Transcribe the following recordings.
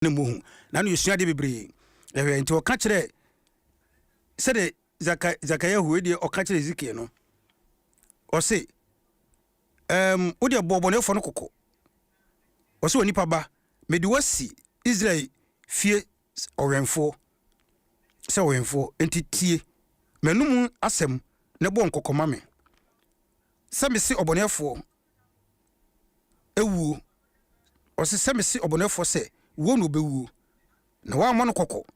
ne mu na no yesua de bebre nti o ka kire se de zakaya hu de o ka kire Ezekiel no o se o de bobonefo no kokko o se onipa ba me de wasi Israel fie owenfo se owenfo enti tie menum asem ne bo nkokoma me se me se obonefo ewu o se me se obonefo se wo no bewu na wa mo no kokko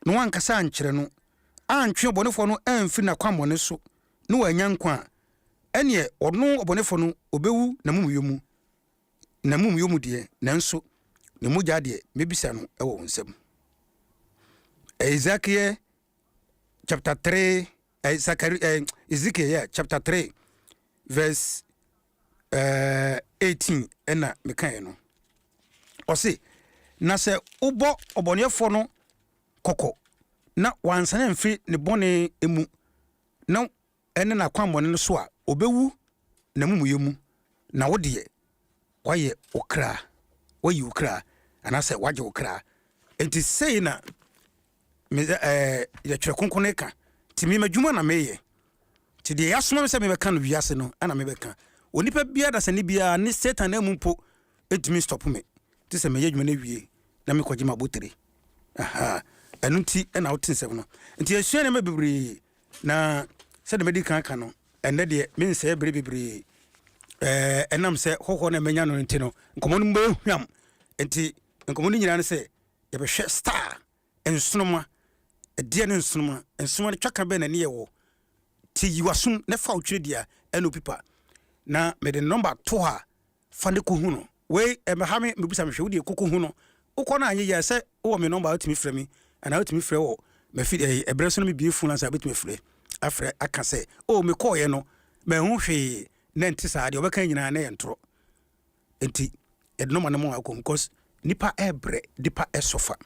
no wan kasa ankyere no antwe obonefo no amfi na kwamone so no wanya nkwa ene ono obonefo no obewu na mumuyemu de nanso ne mogya de mebisa no ewo nsem Ezekiel chapter 3 Ezekiel chapter 3 verse 18 ena mekan no o se na se ubo obonefo no kokko na wansana mfi ne bone emu na ene na kwamone no so a obewu na mumuyemu na wode waye okra wayi okra anase waje okra enti sei na me ya twere konkone ka timi madwuma na meye ti de yasoma se me beka no wiase no ana me beka onipa bia da sane bia ne satan na mumpo etimi stop me ti se me yadwuma na wie na me kwaje mabotere aha enu ti na wotinsem no enti yesua ne mabibri na se de medi kan no enne de me nse brebibri enam se hoho na menya no enti no nkomo no mbo hwam enti nkomo no nyina ne se ye be hwe star ensonoma de ne ensonoma ensonoma twaka be na ne yewo ti yiwasum ne fa otwe dia eno pipa na me de number 2 ha fa ne ko hu no we me ha me busa me hwe wo de kokko hu no ukọ na anye ya se wo me number otimi frɛ me ana otimi frɛ wo me fi ebre so no me bie fu na sa betimi frɛ afrɛ aka se o me kɔ ye no me hu hwe na nti sa de obeka nyina na ye ntoro enti edno mo akọ because nipa ebre dipa esofa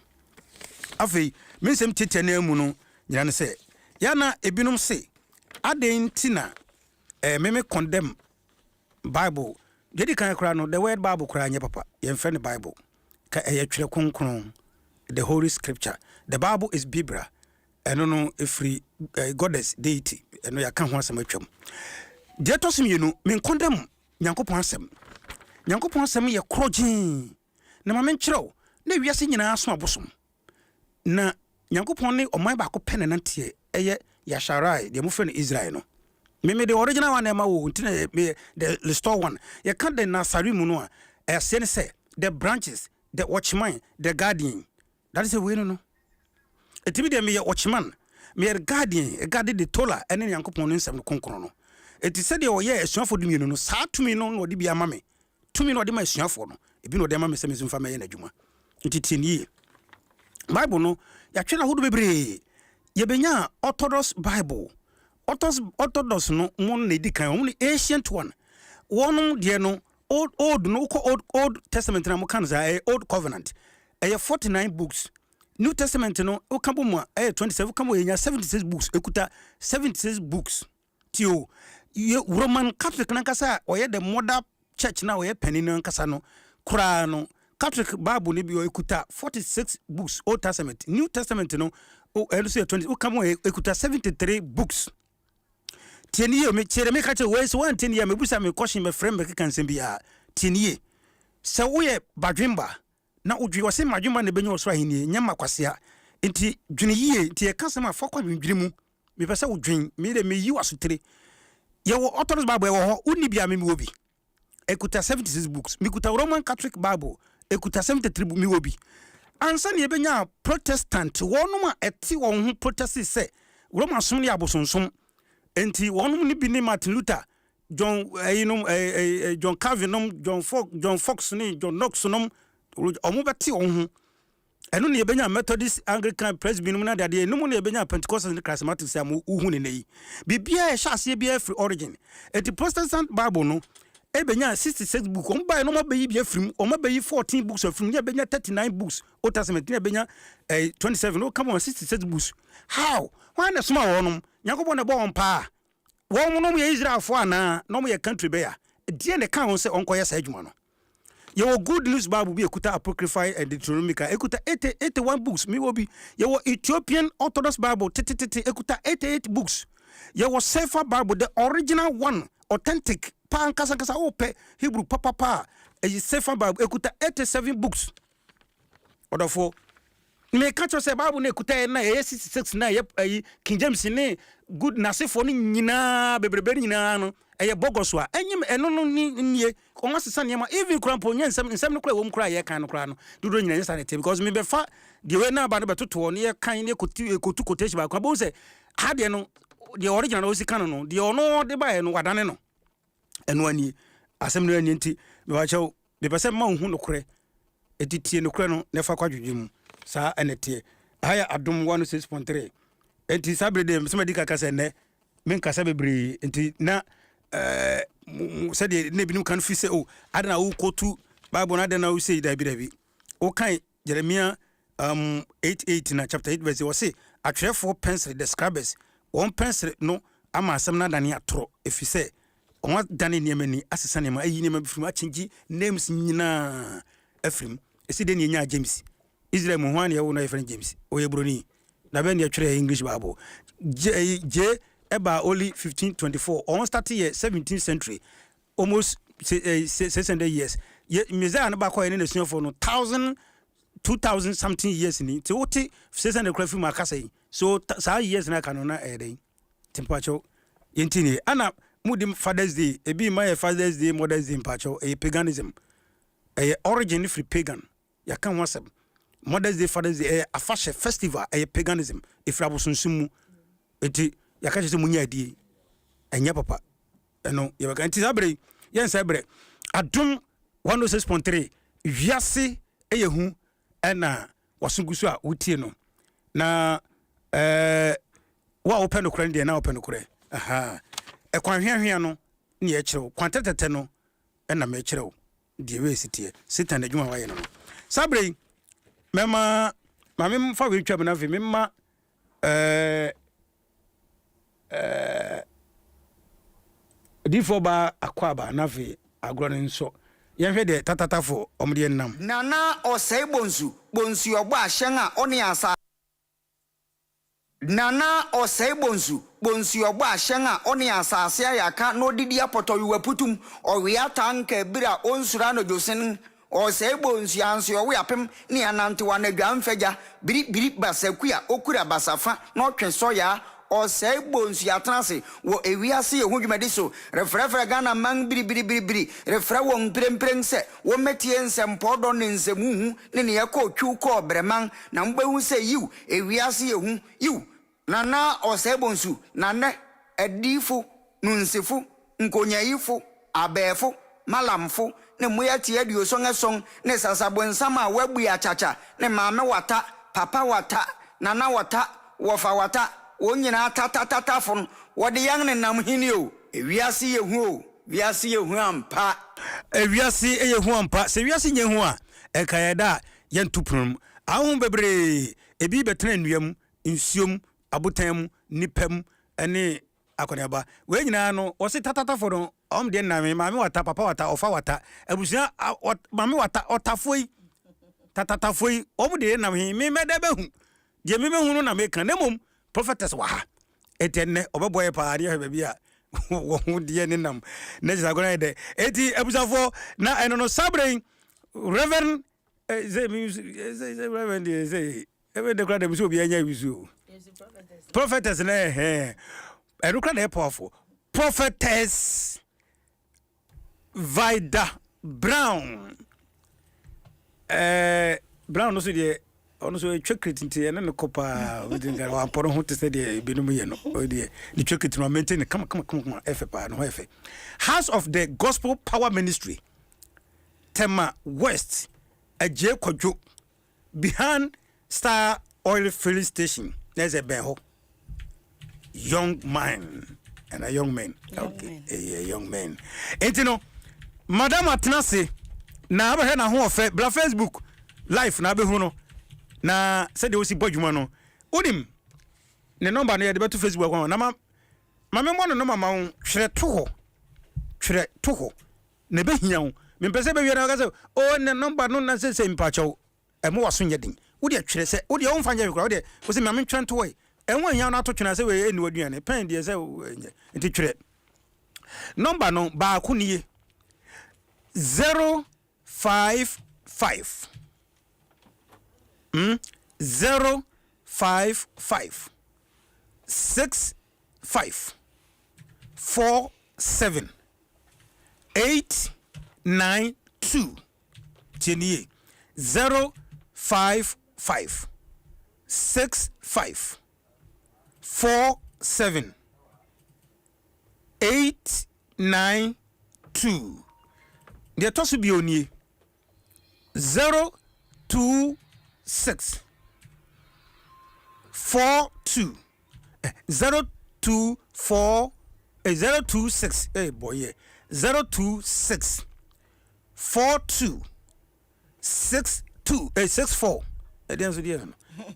afei mensem tete na amu no nyina ne se ya na ebinom se aden tina me condemn Bible dedi kan kra no the word Bible kra anye papa ye mfa ne Bible ka twere konkron the holy scripture the Bible is Biblia eno no free goddess deity eno ya kan ho asem atwam de tosim yenu men condemn nyankopon asem ye krogin na ma men kyerɛw na wiase nyina so abosom na nyankopon ne oman ba ko pene nantie eye yasharai de mo fe no Israel no me the original one na ma wo ntine the restore one ye kan the nasarimu no a say the branches the watchman the guardian that is a way no etimi de me watchman me guardian guard the tola ene nyankopon no nsem konkron no eti se de o ye esuafo dum yenu no saa tumi no no de bia ma me tumi no de ma esuafo no ebi no de ma me se me zumfa me ye na dwuma ntitini Bible no ya twena hodo bebre ye benya Orthodox Bible Orthodox no mon na edikan o mon ancient one wonum de no old no old testament na mo kan za old covenant 49 books New Testament no o kan bo mu 27 kan bo yenya 76 books ekuta 76 books tio Roman Catholic na kasa o ye the mother church na o ye penin na kasa no kura no Catholic Bible ni bi o ekuta 46 books Old Testament New Testament no o 20 o kan bo ekuta 73 books tienie me chere me ka che we so wan tienie me busa me question me frame me kan sem bia tienie se wo ye badwemba na odwi wo se madwemba na benyo so ahini nyama kwasea enti dwene yie ti e kasem afa kwa dwendwene mu me pese wo dwen me de me yi wasotere ye wo Orthodox Bible wo ho uni bia me obi ekuta 76 books me kuta Roman Catholic Bible ekuta 73 me obi ansa ne benya Protestant wonuma eti won ho protest se Roman som ne abosonsom enti wonum ni bi ni Martin Luther John John Calvin John Fox ni John Knox nom omo beti won eno ne benya Methodist Anglican Presbyterian na de eno ne benya Pentecostal and Charismatic say am uhu ne nei bibia e hyase bia free origin enti Protestant Bible no e benya 66 books on buy no mo be yi bia frim o mo be yi 14 books of frim ya benya 39 books Old Testament ne benya 27 no come on 66 books how why na sma wonum Yakobo ne bo on pa won no ye Israel fo ana no mo ye country be ya die ne kan ho se onko ye sa adwuma no Your good news Bible be ekuta apocrypha and Deuteronomical. Ekuta 81 books. Me will be your Ethiopian Orthodox Bible. Ekuta 88 books. Your Sefer Bible, the original one, authentic. Pa kasa ope Hebrew papa. A Sefer Bible. Ekuta 87 books. Order for. Me catch us Bible ne ekuta na 66 na King James ne good nasefo ni nyina bebrebe nyina no. Eye bogoswa enyim eno no nie o masesa niam even krampo nya nsem no kra wo mkra ye kan no kra no dodo nyina nyesa ne because me be fa de we na ba no betoto ne ye kan ne kotu quotation ba kwa bo se ha de no de original no si kan no de ono de ba no wadane no eno ani asem no ani nti me wa chew be pese ma hu no kre etitie no kre no ne fa kwadwedwem sa enete haya Adom 106.3 enti sabre de me di kaka se ne men kasa bebre enti na said ne binu kan fi say oh adana wo kotu Bible na adana wo say dabi o kan Jeremiah 8:8 na chapter 8 verse we say atwerefo pencil the scribes one pencil no ama asem na dane atoro efi say on dane niam ni asesa niam ayi niam bifim achingi names nyina afrim esi de ne nya James Israel mo hwan ye wo na efren James o ye broni na be ne atwere English Bible J about only 1524 almost started here 17th century almost 600 years Messiah no back in the senior for no 2000 something years ni te wote 600 craft ma kasa so sa years na kanona ede temperature yentini ana mudim Father's Day e bi my Father's Day Mother's Day mpacho e paganism e origin free pagan ya kan wasem Mother's Day Father's Day a fashion festival e paganism if rabosunsumu eti yakache se munya die enya papa eno yebaka nti sabre yen sabre Adom 106.3 wiase ye hu ena wasungusu a wutie no na wa open okran de na open okran aha e kwanhwehwe no ne ye kirew kwantetete no ena me kirew de we sitie sitan adwuma wa ye no sabre mema mame fa we twam na fe mema difo ba akwaba na fe agro nso yenhwe de tatatafo omde nam nana osei bonsu obo ahyen a oni asa nana osei bonsu obo ahyen a oni asase ayaka no didi apoto yiwaputum owia tanka bira onsura no josen osei bonsu anso owo yapem ni anante wa na dwamfagya biri basakua okura basafa no twenso ya osei bonsu atrase wo ewiase ye hudwumade so refrefre Ghana man biri refre wo mprempremse wo metie nsempɔ do ne nsemu ne ne yakɔ twu breman na mbehu se yiw ewiase ye hu yiw nana osei bonsu nane edifo nunsifu nkonyayifo abefo malamfo ne moyati adio songeson ne sasabonsam a wabu ya chacha ne maame wata papa wata nana wata wofa wata onyina tatatafon wode yang ne nam hini o ewiase ye hu o wiase ye hu ampa ewiase ye hu ampa se wiase nye hu a ekayeda yentuprum ahun bebre ebi betena nuam nsuom abotam nipam ene akoneba we nyina no wo se tatatafo no omde na me maame wata papa wata ofa wata abusia maame wata otafoi tatatafoi omde na me medebe hu je me hu no na me kan nemom prophetess wa ha etenne obeboye paade ha bia wo de ne nam na jisa gona de eti abusafo na eno no sabre reverend reverend even the crowd muso bia nya wisu prophetess na erukra na powerful prophetess Vida Brown Brown no so de ono so twekret nti ene ne kopa odinga wa poro ho te se de benum ye no odi ni twekret no maintain come efe pa no efe House of the Gospel Power Ministry Tema West aje kwadwo behind Star Oil Filling Station there's a benho young man and a young man a young man etino madam atnase na abahe na ho ofe bla Facebook live na abehu no na said osi bodwuma no odim ne number no ye de beto Facebook kwa na ma me mo no number ma wo hwere to ho na behia wo me pese be wi na ka say o ne number no na say mpacho e mo waso nye din wo de twere say wo de o mfa nye kura wo de wo say me am twento we e won hia na to twena say we eni waduane pen de say nti twere number no ba ko ni 055 055 65 47 892 tienie 055 65 47 892 de to so bi oni 026 42 024 026 hey boy yeah 026 42 62 64 so there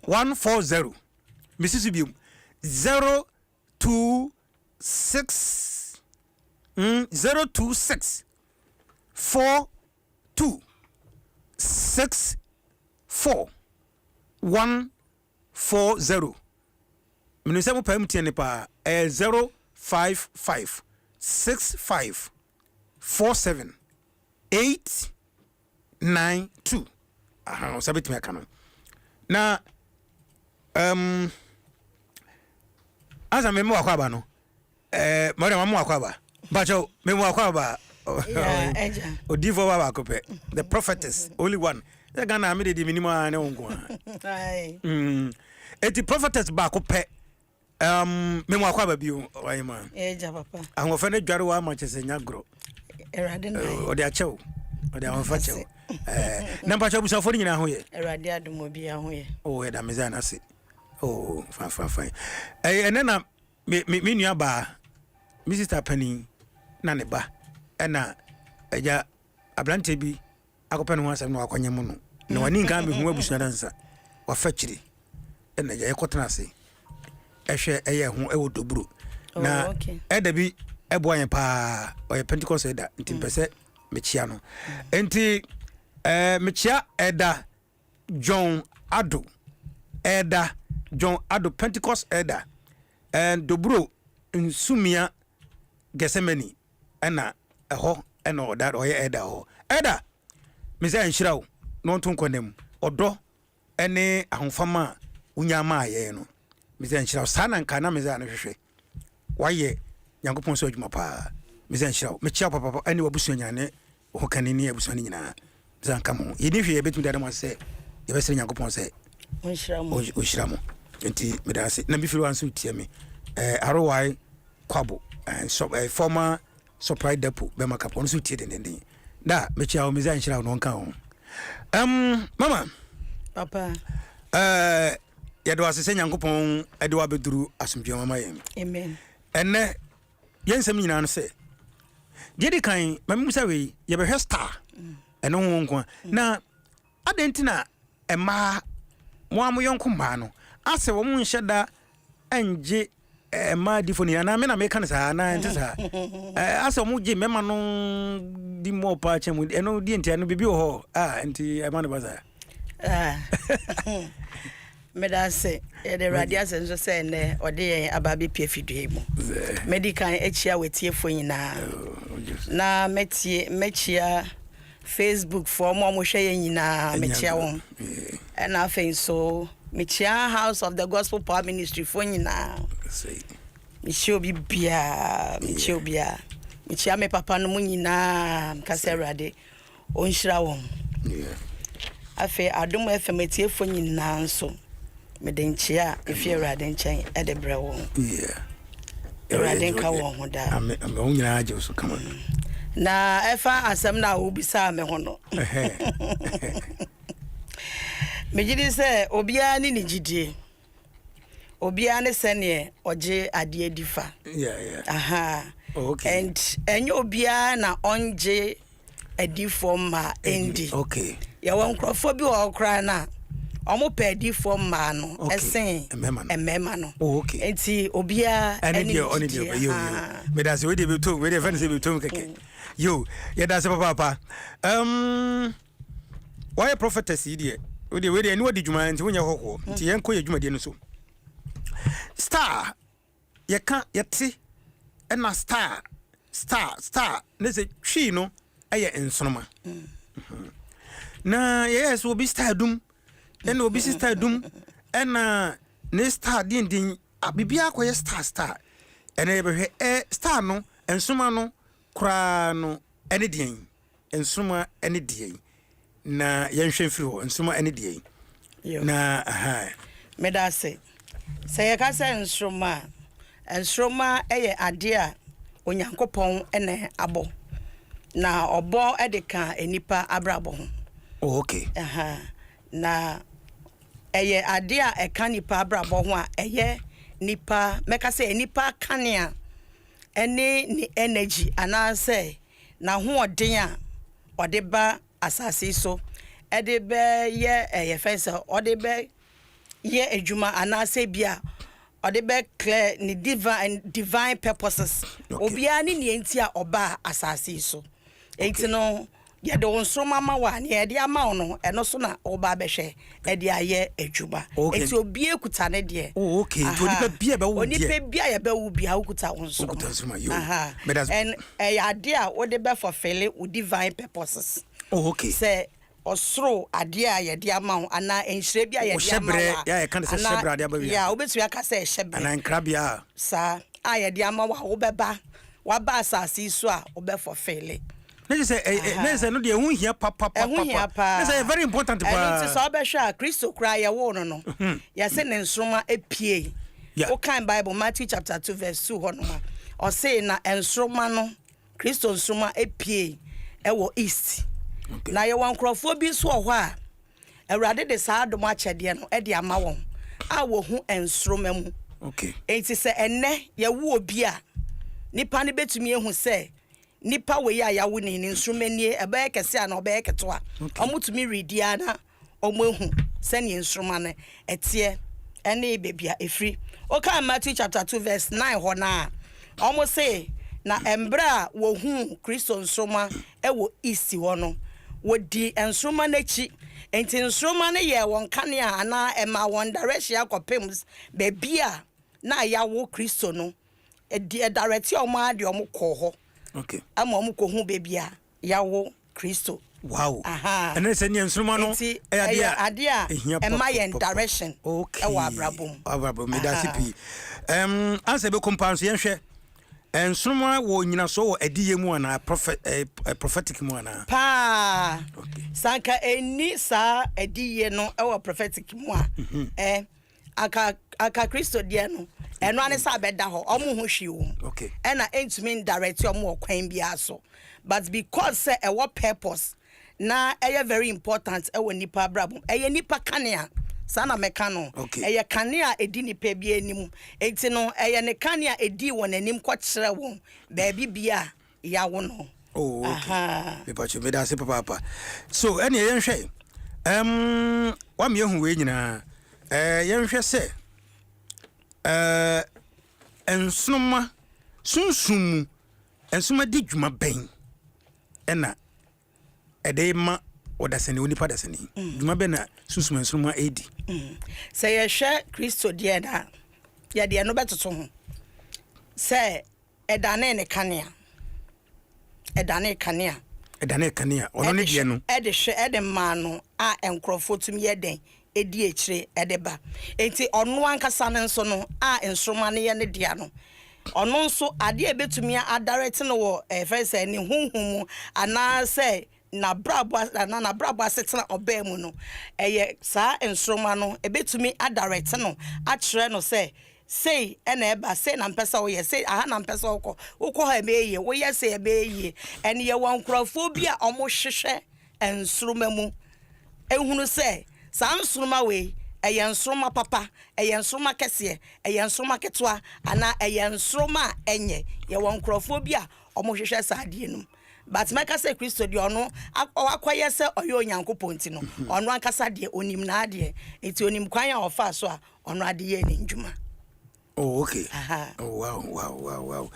140 Mrs. Bium 026 026 42 64 140 Minusem pam tiene pa 055 65 47 892 aha sabeti me kana na asa memo akwaba no mo de mamo akwaba bacho memo akwaba odivo baba akope the prophetess only one the Ghana me de minimum na wonko ai eti prophetess ba akope memo akwaba bi wayema papa ahofa na dware wa manchester nyagro erade na odi achew odi ahofa chew na bacho busa fo nyina ho ye erade adom obi ho ye oh da meza na se oh fine ene na me nua ba mi sister Penny na ne ba ena eja ablante bi akopɛ no asɛm no akwanya mu no na wani nka me hu abusua dansa wa fachiri ena ya ekotena se ehwe eye ho ewo doburo na eda bi ebo anye pa oye Pentecost eda nti mpese mechia no enti mechia eda John Ado Pentecost eda and doburo nsumia Gesemani ena eho ena oda oye eda ho eda meza enhirawo no nton konem odo ene ahofama unyama aye no meza enhirawo sana nka na meza na hwehwe waye Yankopon so adwuma pa meza enhirawo mechia papa ene wabusu nyane ho kanini abusu ni nyina meza nka mo yedi hwe yebetu dade mo se yebesere Yankopon se onhiramo enti medase na bi firu anso tie me arowai kwabo so former supply depot be makapo no so tie den da mechia o meza enhirawo no nka ho mama papa yedo asese Yankopon ede wa beduru asomdwe mama yem amen enne yensem nyina no se jedi kan mamusa we ye be star eno ho nko na adentina ema mo amoyonko ma no ase wo mu nheda anje ma difoni na me na me kan sa na ntisa ase mo je mema no di mo pa chemu eno di enti eno bibi ho enti ema ne baza medase the radias and so say ne ode ababe pfidue mu medical echia wetiefo nyina na mechia Facebook for mo hwe nyina mechia won na afen so mechia House of the Gospel Power Ministry for nyina mechia mechia me papa no mu nyina kase rade onhira won afe Adom FM etiefo nyina nso medenchia efi rade nchen edebre won rade nka won ho da ame nyina aje so kama na efa asem na obisa me ho no mejidi se obia ni nigidie obia ne sene oje ade adifa aha okay and enye obia na onje adifo ma endi okay ya won krofo bi o kra na omo pedi form ma no esen emema no okay enti obia eni yo me da say we dey be to we dey fan say be to keke yo ya da say papa why prophetess here we dey any wadi djuma nti wonya hokko nti yenko ye djuma de no so star ye ka yete na star ne say twi no aye ensonoma na yes obi star dum en obi star dum na ne star din abibia akoye star ene ye behwe star no ensoma no kra no ene din ensoma ene din na yenhwe firi ho ensoma ene din na medase say ka say ensoma eye ade a onyankopon ene abo na obo edeka enipa abrabo ho okay na eye ade a eka nipa abrabo ho a eye nipa meka say nipa kanea ene ni energy anase na ho odin a odeba asase so edebe ye eye fensa odebe ye adwuma anase bia odebe clear ni divine purposes obia ni enti a oba asase so enti no ye de onsoma ma wa ne ye de ama no eno so na oba behwe e de aye adwuma enti obi ekuta ne de okay to onipa bia be wo de onipa bia ye be wo bia okuta onsoma and ade a wo de be fulfill divine purposes okay say osro ade a ye de ama ho ana enhire bia ye de ama wa ya kan say shebre ade ba wi ya obetu aka say shebre ana nkrabia sa a ye de ama wa wo beba wa ba asase so a wo be fulfill na say no de hu hia papa na say very important pa and so be sure Kristo kra ye wo no ya say ne nsroma epie o kan Bible Matthew chapter 2 verse 2 ho no ma o say na ensroma no Kristo nsroma epie e wo east na ye won krofo bi so ho a awurade de sa adom achede no e de ama won a wo hu ensroma mu okay enti se enne ye wo obi a nipa ne betumi ehu se nipa we ya wo ni nsroma nie e ba kese a na oba eketo a omutumi redia na omohu se ne nsroma ne etie ene bebia efri o kan Matthew chapter 2 verse 9 ho na omo say na embra wo hu Kristo nsroma e wo east ho no wo di ensroma na chi enti nsroma ne ye won kane a na ema won direction akopem bebia na ya wo Kristo no e di direct o ma de o mo ko ho okay ama o mo ko hu bebia ya wo Kristo wow and say ne nsroma no e ade a ema yen direction okay e wa abrabom me da sipi answer be compound yenhwe ensroma wo nyina so wo adiye mu ana prophetic mu ana pa okay sanka eni sa adiye no e wo prophetic mu a aka Kristo de no eno ane sa beda ho omo ho hwi wo okay ena entumi direct omo kwan bia so but because say e wo purpose na e very important e wo nipa brabum e nipa kanea sana mekano eye kanea edi nipa bia anim enti no eye ne kanea edi won anim ko kire won ba bibia ya wo no okay me pa che me da se papa so ene yenhwe wa me hu we nyina yenhwe se ensoma sunsumu ensoma di djuma ben ena edema odasene onipa dasene djuma ben na sunsumu ensoma edi say ye hwe Kristo de na ye de no betoto ho say edane ne kanea ono ne de no ede hwe ede ma no a enkrofo tum ye den edi ekire edeba enti ono ankasa ne nso no a ensroma ne ye ne dia no ono nso ade ebetumi adirect no wo efese ne hunhum ana say na brabo asetena obemu no eye sa ensroma no ebetumi adirect no a kire no say ena eba say na mpesa wo ye say aha na mpesa wo ha emeye wo ye say emeye ene ye won krofo bi a omo hwehwe ensroma mu ehunu say sa nsroma we eye nsroma papa eye nsroma kese eye nsroma ketwa ana eye nsroma enye ye won krofo bi a omo hwehwe sa ade enum but meka say Kristo de ono akwaye se oyo Onyankopon nti no ono ankasa de onim na ade enti onim kwan a ofa so a ono ade ye ni ndwuma. Oh, okay. Oh, wow.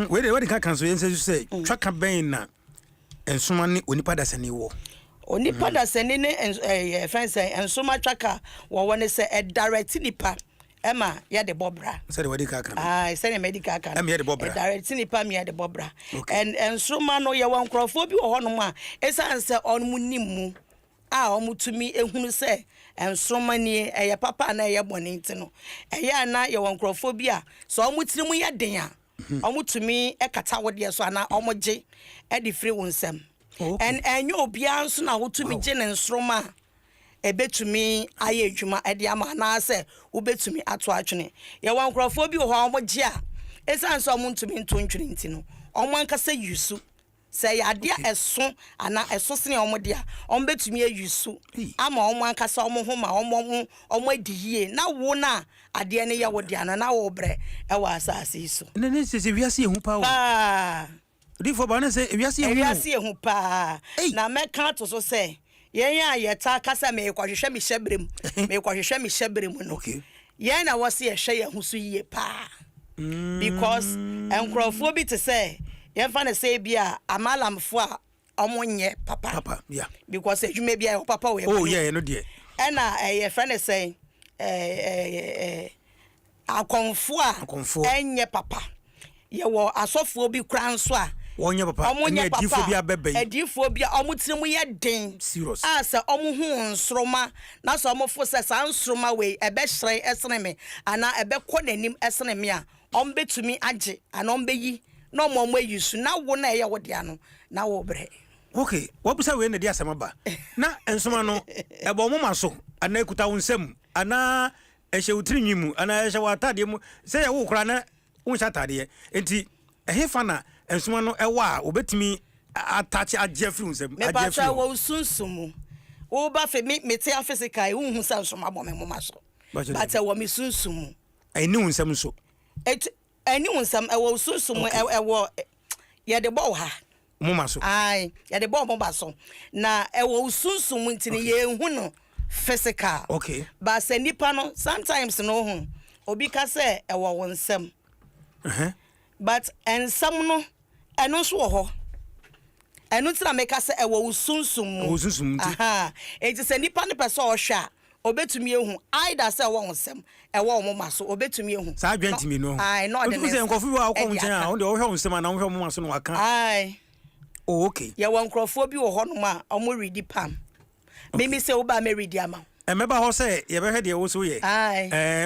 Where the cancel say tracker ben na ensoma ni onipa da sani wo. Onipa da sani ne fence ensoma tracker wo woni say e direct nipa Emma ya de bobra. Say the medical can. Say the medical can. Em ya de bobra. Direct nipa me ya de bobra. And ensoma no ye wan krofo bi wo hono ma esan say on mu nimmu omutumi ehunu se ensoma ni eye papa na eye bone ntino eye na ye won krofobia so omutiri mu ye den a omutumi ekata wode so ana omogye e de free wonsam and enyo obia nso na wotumi gye ne nsroma ebetumi aye adwuma e de ama na se ubetumi ato atwene ye won krofobi ho omogye a esan so omuntumi ntontwene ntino omankasa yusu say adia eso ana eso sene omodia ombetumi ayusu ama omo ankasa omo ho ma omo adiyie na wo na ade ne ye wodia na wo bre e wa asase so ne se wiase ehu pa wo difo ba ne se wiase ehu pa na meka to so say yen ya yeta kasa me kwahwehwe me hyebrem no yen na wo se ye hwe ye hu so yie pa because enkrofo bi to say yemfa na say bia amalamfo a omonye papa yeah because adwuma bia your papa we oh yeah no dear na ye friend say akonfo enye papa ye wo asofo bi kran so a wonye papa enye adifo bia bebe adifo bia omutirimu ye den serious asa omuhu nsroma na so omofo se sa nsroma we ebe hire esene me ana ebe kɔ nanim esene me a ombetumi age ana ombeyi no momo yusu na wo na ye wode ano na wo bre okay what bisa we na dia semaba na ensoma no ebo moma so ana ekuta wonsam ana ehye utiri nwimu ana ehye watade mu se ye wo kura na wonsha atade enti ehefa na ensoma no ewa obetimi attach agefri wonsam agefri wo sunsumu wo ba fe me te physical wo hu sa nsoma bo me moma so but wo me sunsumu eni wonsam so eni wonsam ewo sunsumu ewo ye de bo ha moma so ai ye de bo moma so na ewo sunsumu ntini ye hu no physical okay but se nipa no sometimes no hu obi ka se ewo wonsam but ensam no eno so wo ho eno tira me ka se ewo sunsumu aha e ti se nipa ne pese o hwa obetumi ehu either say wo wonsam ewo mo maso obetumi ehu sa adwantimi no ai no de ne nkofu wa akọ nchen a onde o hwe wonsam na wo hwe mo maso no aka ai oh okay ye won krofo bi wo ho no ma omo ready pam mimi se wo ba me ready ama emeba ho se ye be hwe de wo so ye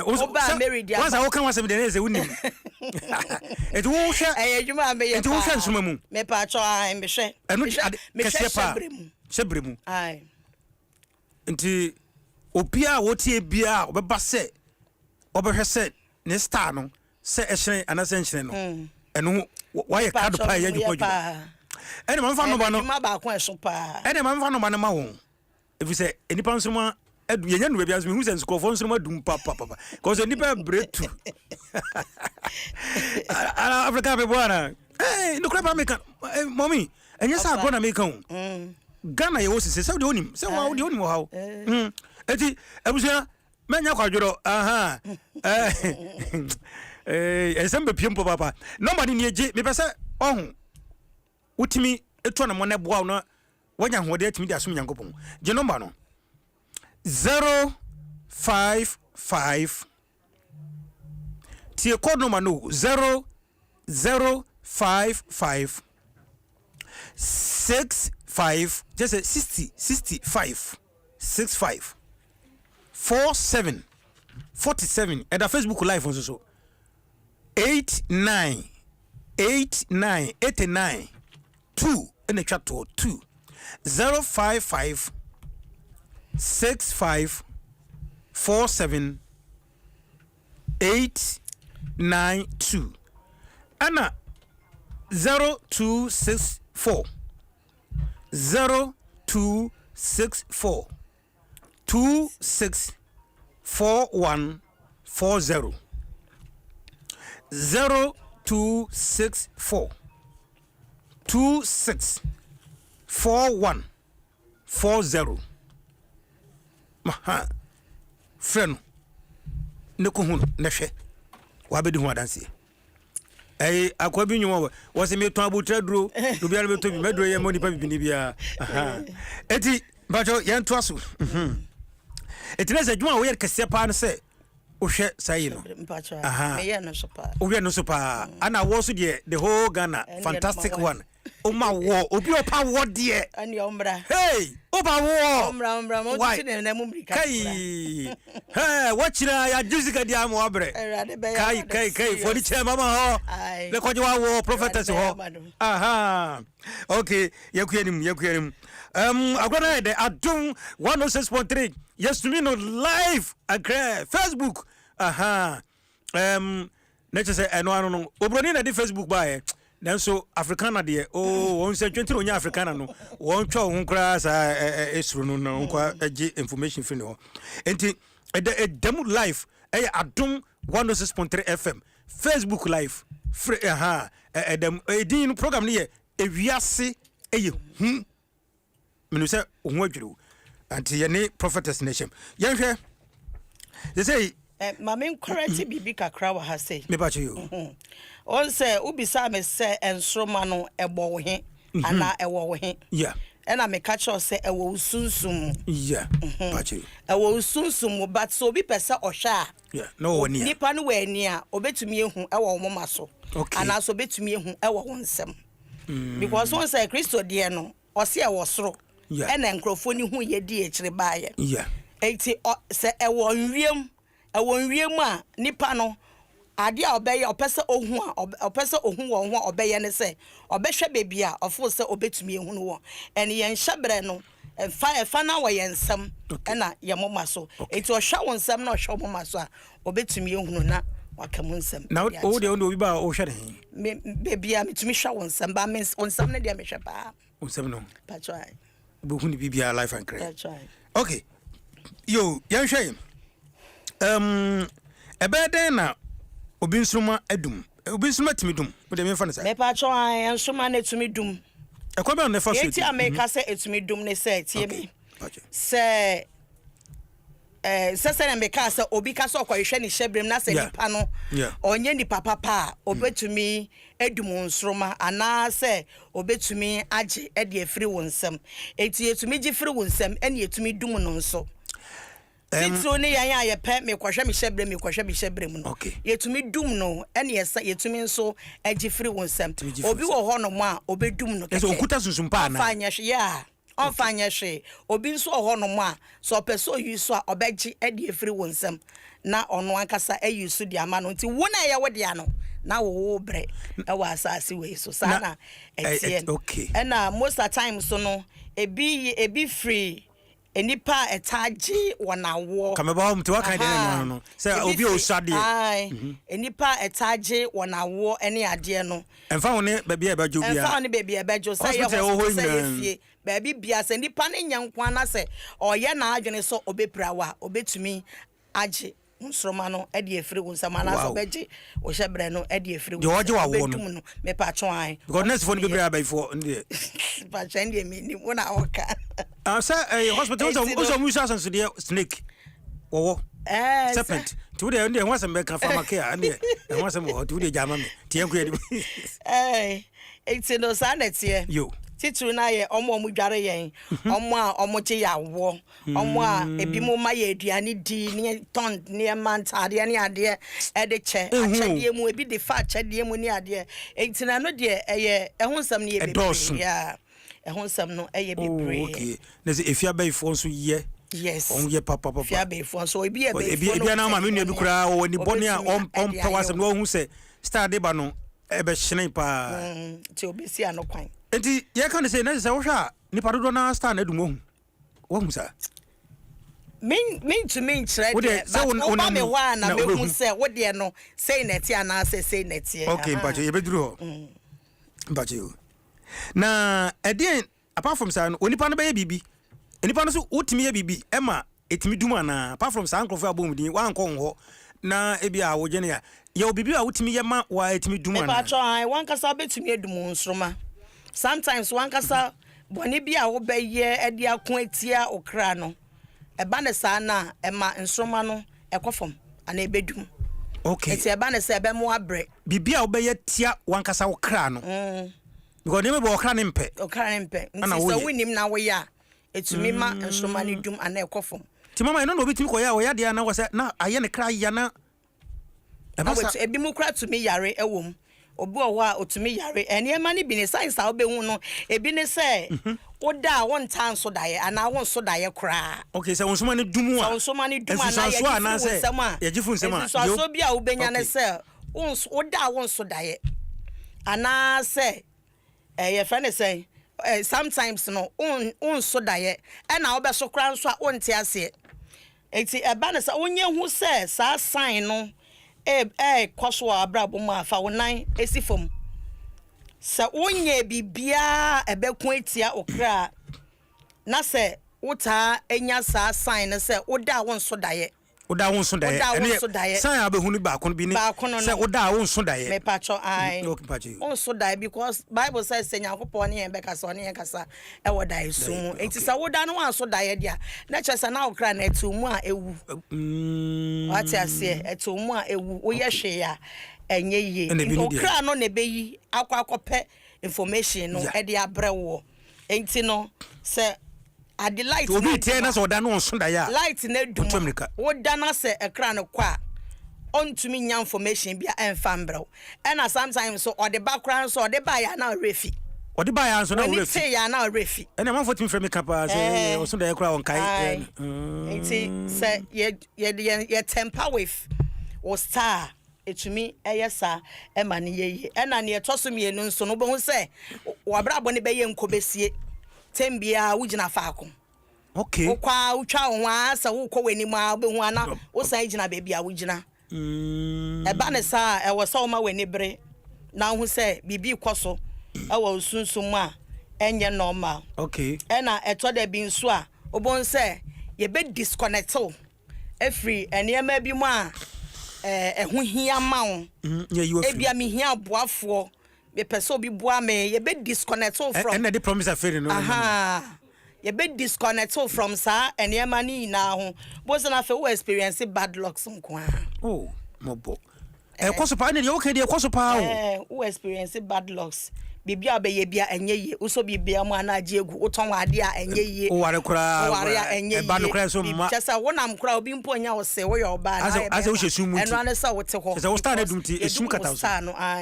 wo ba me ready ama wasa wo kan wasem de na se wunim etu wo hwe adwuma me ye etu wo hwe nsoma mu me pa cho ai me hwe enu kese pa shebremu ai nti opia wotie bia obeba se obehwe se ne star no se ehyen anase nhyen no enu waye card pa ya dwuma ene mamfa no ba no ma ba ko eso pa ene mamfa no ba no ma won efi se enipa nsoma edu yenya no bia so hu se nskofo nsoma dum papa cause enipa bretu ala africa be boana no crap american mommy enya sa go na american Ghana ye wosise se de onim se wa de onim wo hawo eti ebusia menya kwadworo aha esembe piempo papa nobody ni eje me pese ohun utimi eto na mo na boa no wanya hode atimi de asom Nyankopon je number no 055 tie code number no 0055 65 just say 65 47 47 at the Facebook live also so 89 2 in the chat to 2 055 65 47 892 Anna 0264 0264 264140 0264 264140 maha freno ne ko hu ne hwe wa bedi hu adanse akwa bi nyumo wo se me to abutra duro do bia me to bi meduro ye moni pa bibini bia aha eti bajo ye nto aso eti na se dwuma wo ye kese pa no se wo hwe sai no aha me ye no so pa wo ye no so pa ana wo so de the whole Ghana fantastic one Oma wo obi opa wo de ani omra hey opa wo omra mo ti na mu mrika kai hey watchira ya jessica dia mo abre kai for the chairman mama ho le ko jwa wo prophetess ho aha okay yakuanim agona de Adom 106.3 yes to me no live agree Facebook aha let's say eno no obroni na di Facebook ba nanso Africana de won se 20 onya Africana no won twa ho kra sa esuru no na kwa agi information fi no enti dem live Adom 106.3 FM Facebook live free dem edin program ne EWIASE YE HU menu se ho adwiro anti ye ne prophetess nation ye hwe they say mama correct bibi kakra wa ha say me ba che yo on say ubisa me say ensroma no ebo wo he ana ewo wo he yeah ena me catch us say ewo usunsum yeah ba che ewo usunsum but so bi pese ohwa yeah no woni nipa no we ani a obetumi ehu ewo wo mama so ana so obetumi ehu ewo wo nsem because on say Kristo de no o se ewo soro ena nkrofo ni hu ye di ekire baaye yeah enti se ewo nwiem a nipa no ade a obeye opese ohun a opese ohun wo ho obeye ne se obehwe bebi a ofo se obetumi ehun wo ene ye nhyebre no fa na wo ye nsam ena ye moma so enti ohwa wo nsam na ohwa moma so a obetumi ehun na wakamu nsam na o de obi ba o hwe me bebi a metumi hwa wo nsam ba me nsam ne de me hwe ba nsam no pa try bo hu ni bibia life and credit pa try okay yo yan hwe ebeden na obi nsuma adum obi nsuma timi dum wo de me fa ne sa me pa try an nsuma na tumi dum e kwa be na fa so eti America say etumi dum ne say tie me say sese na meka say obi ka so kwahwe ne hyebrem na say nipa no onye nipa papa obetumi edum nsroma ana say obetumi age e de afiri wonsam eti etumi gi firi wonsam ene etumi dum no nso titro ne yan ya pe me kwahwe me hyebrem no yetumi dum no ene yesa yetumi nso age firi wonsam obi wo ho no mo a obedum no so okuta sunsum pa na fanya ya onfanya hwe obi nso ho no mo a so peso yusu a obeji e de afiri wonsam na ono ankasa ayusu de ama no nti wona ye wo de ano na wo bre e wa asase we so sana etie okay na most of time so no ebi free enipa etaji wonawo kameba ho mte waka de no say obi o sade enipa etaji wonawo ene ade no emfa woni baabi e bajo bia emfa woni baabi e bajo say ye baabi bia say nipa ne nyankwa na say oye na adwene so obeprawa obetumi age nsroma no e de afiri wonsama na so beji o hyebre no e de afiri wonsama no me pa twon ai because next phone be by for ndie pa chen de me ni wona oka say hospital so musa sense de snake wo serpent tu de ndie ho asem ka pharmacare ndie ho asem wo tu de jama me tie nko yedi it's no sanete yo titru na ye omo dware yen omo a omo che yawo omo a ebi mo ma ye aduane di ne ton ne mantade ne ade e de che achede mu ebi de fa achede mu ne ade entina no de eye ehonsam ne ye bebre ya ehonsam no eye bebre okay nese efia bai fo so ye yes on ye papa efia bai fo so ebi na ma me nu bi kura o ni boni a on pa wasem no hu se star de ba no e be hyene pa ti obesi anokwan enti ye kan say na say wo hwa nipa dodo na star na dum wo hu sa min to min chere but o me wa na me hu say wo de no say neti ana say neti okay but ye beduru ho but you na edien apart from say onipa no be bibi onipa no so utimi ye bibi ema etimi dum ana apart from say ankrofo abomudin wa anko ho na ebi a wo gene ya ye obibi a utimi ye ma wa etimi dum ana e ba cho ai wan kasa betimi edum nsroma sometimes one kasa boni bi a wo be ye e dia ko atia okra no eba ne sa na e ma nsroma no ekofom ana ebedum okay eti eba ne se ebe mo abre bibia wo be ye tia wankasa okra no because dem be okra ne mpe nti so winim na wo ya etumi ma nsroma ne dum ana ekofom ti mama eno no obetumi ko ya wo ya dia na wo se na aye ne kra ya na ebi mu kra tumi yare ewom obi owo a otumi yare ene ma ne bi ne science a obehu no ebi ne se oda won tan so daye ana won so daye kra okay se won so mani dumu a so so mani dumu ana ya jifu nsema so bia obenya ne se oda won so daye ana se ye fa ne se sometimes no on so daye na obeso kra nso a on te ase enti eba ne se onye hu se sa sign no kwaso abrabo ma fa wonan esifom se onye bibia ebeku etia okra na se wuta enya sa sign se oda won so daye sign abehunu ba kono bi ni se oda won so daye me pacho ai on so daye because bible says se nyankopon ne embeka so ne kasa e wodaye sumu enti se woda no wan so daye dia na chese na okra na etumu a ewu wati ase etumu a ewu oye hwe ya enye ye okra no ne beyi akwakope information no e de abrewo enti no se adi light obi tie na so da no so da ya light na dum wo da na se ekra no kwa ontumi nya information bia enfam brew and sometimes so or the background so the buy ya na refi odi ba ya so na refi say ya na refi and am for team from kapa say o so da ekra on kai enti say ye temper with or star etumi eyesa e ma ne ye and na ne etosom ye no so no bo hu say wo brabo ne be ye nkobesie tembia wugina faako okay ukwa utwa ho asa wukọ weni ma be hu ana wo san gina be bia wugina eba ne sa e wo so ma weni bere na hu se bibi kwoso e wo sunsum a enye normal okay e na eto da bi nso a obon se ye be disconnect every enema bi mu a hu hia ma wo e bia me hia boafo be person bi boa me ye be disconnect from and the promise affair no ye be disconnect from sa enema ni na ho bo se na fe wo experience bad luck nko a oh mobo kwaso pa ne ye okay de kwaso pa wo experience bad lucks bibia be ye bia enye ye uso bibia mu ana age egu uton wade a enye ye o ware kura e ba no kura so ma chesa wonam kura obi mpo nya wo se wo ye oba na ase wo hyesu mu eno ane sa wo te ho chesa wo stand edum ti esum kata so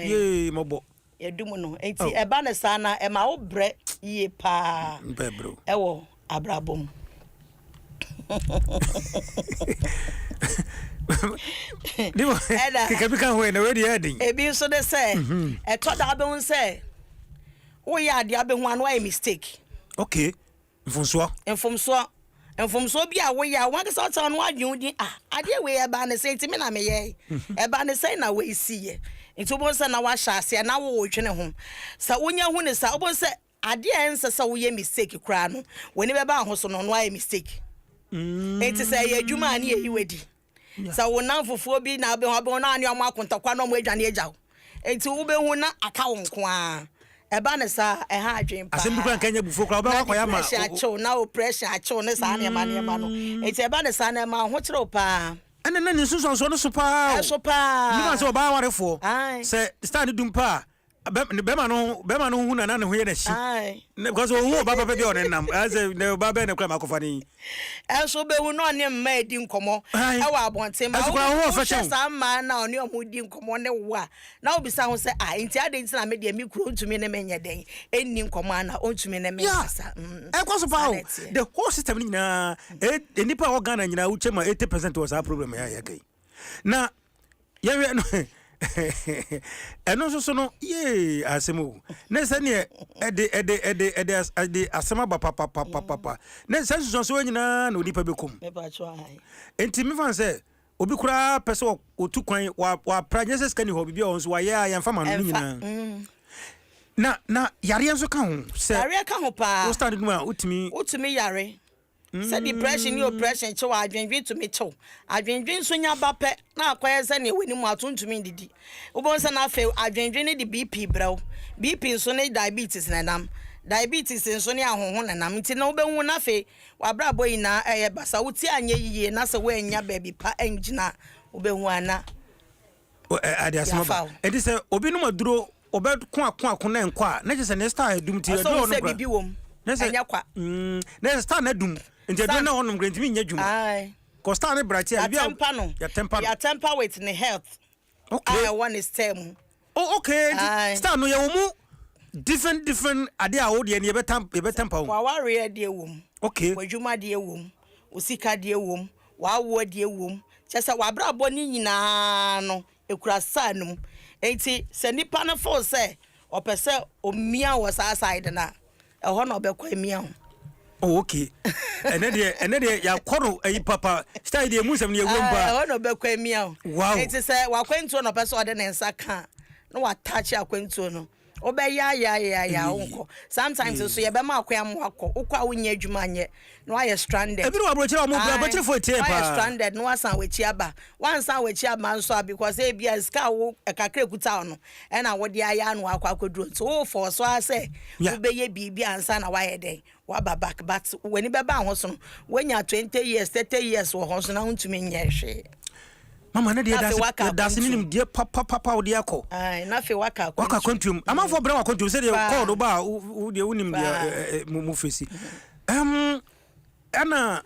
ye mobo edum no enti eba ne sa na e ma wo bre ye pa bro e wo abrabom Dibo kekabika ho na we dey edin ebi so de say e to da be hun say wo ya de abe hu an why mistake okay mfumso bi a wo ya wan ka so ta no adwun din ade we e ba ne say ti me na me ye e ba ne say na we si ye nti bo say na wa sha ase na wo twene ho sa wonya hu ne sa bo say ade ense sa wo ye mistake kra no woni be ba ho so no why mistake enti say ye adwuma ne ye wedi sa wo nan fofo bi na be ho be na ane amo akontakwa no mo adwane agyaw enti wo be hu na aka wo nko a eba ne sa e ha adwen pa asem dukran kanya bufo kra oba kwa ya ma na o pressure acho ne sa ne ma no enti eba ne sa na ma ho kire pa ene na ni sunsun so no so pa ni ma so oba warefo se stand dum pa be ma no hu na ne ho ye na shi because hu baba be on nam as ne baba ne kwa makofa ni so be hu no ne mma edi nkomo e wa abonte ma wo sa ma na oni omo di nkomo ne wa na obisa ho se enti ade nti na me de mi kuro ntumi ne menye den enni nkomo na ontumi ne me kasa e kwaso pa the whole system ni na enipa organ nyina uche ma 80% was our problem ya kai na ya no eno so no ye asemu ne se ne ede asema ba papa ne se so nyina na odipa bekom me ba cho ai enti me fan se obi kura pese otu kwan wa pragnesis skani ho bibia on so wa ya yamfa ma no nyina na yare enso ka ho se yare ka ho pa wo stand no a utimi yare Say depression ni oppression che wa adwenwen to me chew. Adwenwen so nya ba pe na akoye se ne weni mu atontumi didi. Ubon se na fe adwenwen ni di BP brew. BP so ne diabetes na nam. Diabetes nso ne ahoho na nam nti na obehu na fe wabra boyi na basa wuti anye yiye na se we nya baby pa engina obehu ana ade asema edi se obi no maduro obeko akon na enko a na se ne star edum ti edu no so bibi wom anya kwa na star na dum nti edu na honum grantimi nya dwuma ai ko star ne bright ya ya temper with the health. Okay, I want is term. Oh, okay. Star no ya mu different ade a wo de ne be temper wo. Wa ware de wom. Okay. Wadwuma de wom. Osika de wom. Wa wo de wom. Chese wa bra bo ni nyina no ekura sa num. Enti se nipa na fo se opese omia wo sa side na. Eho na obekwa emia ho. Oh, okay. ene de ya koro ayi papa style de musam ne ewomba. Eho na obekwa emia ho. Wow. Enti se wa kwantu no pese ode ne nsa ka. No wa touch akwantu no. Ya unko sometimes so ye be ma akwa mo akọ ukwa wonya adwuma anye no aye stranded ebi no abrochira mo bra bachira fo tie pa aye stranded no asan wechi aba wansan wechi aba nso because e bia ska wo kakra kuta no e na wo de aya no akwa akoduro so wo for so ase wo be ye bibi ansa na wa ye den wa ba back but when be ba ho so no wenya 20 years 30 years wo ho so na huntumi nye hwe. Mama na dia das nim dia papa odi akọ ai na fe waka kontum amafo bra wa kontum se de call do ba wo de wonim dia mu fesi ana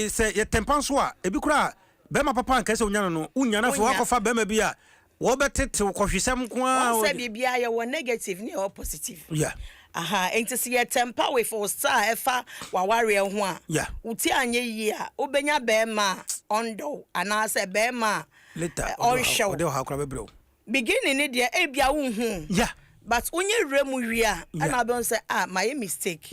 se ye tempanso a ebi kura be ma papa anka se unya no unya na fe wakofa be ma bi a wo betete ko hwesem ko a wo se bibia ye wo negative ni or positive. Yeah. Aha, enti se ye temper we for star efa wa ware ho a. Yeah. Uti anye yi a obenya be ma ondo ana se be ma later on show. Ode ha kura be bro. Beginning ni de e bia wo hu. Yeah. But onye remu wi a ana be say my mistake.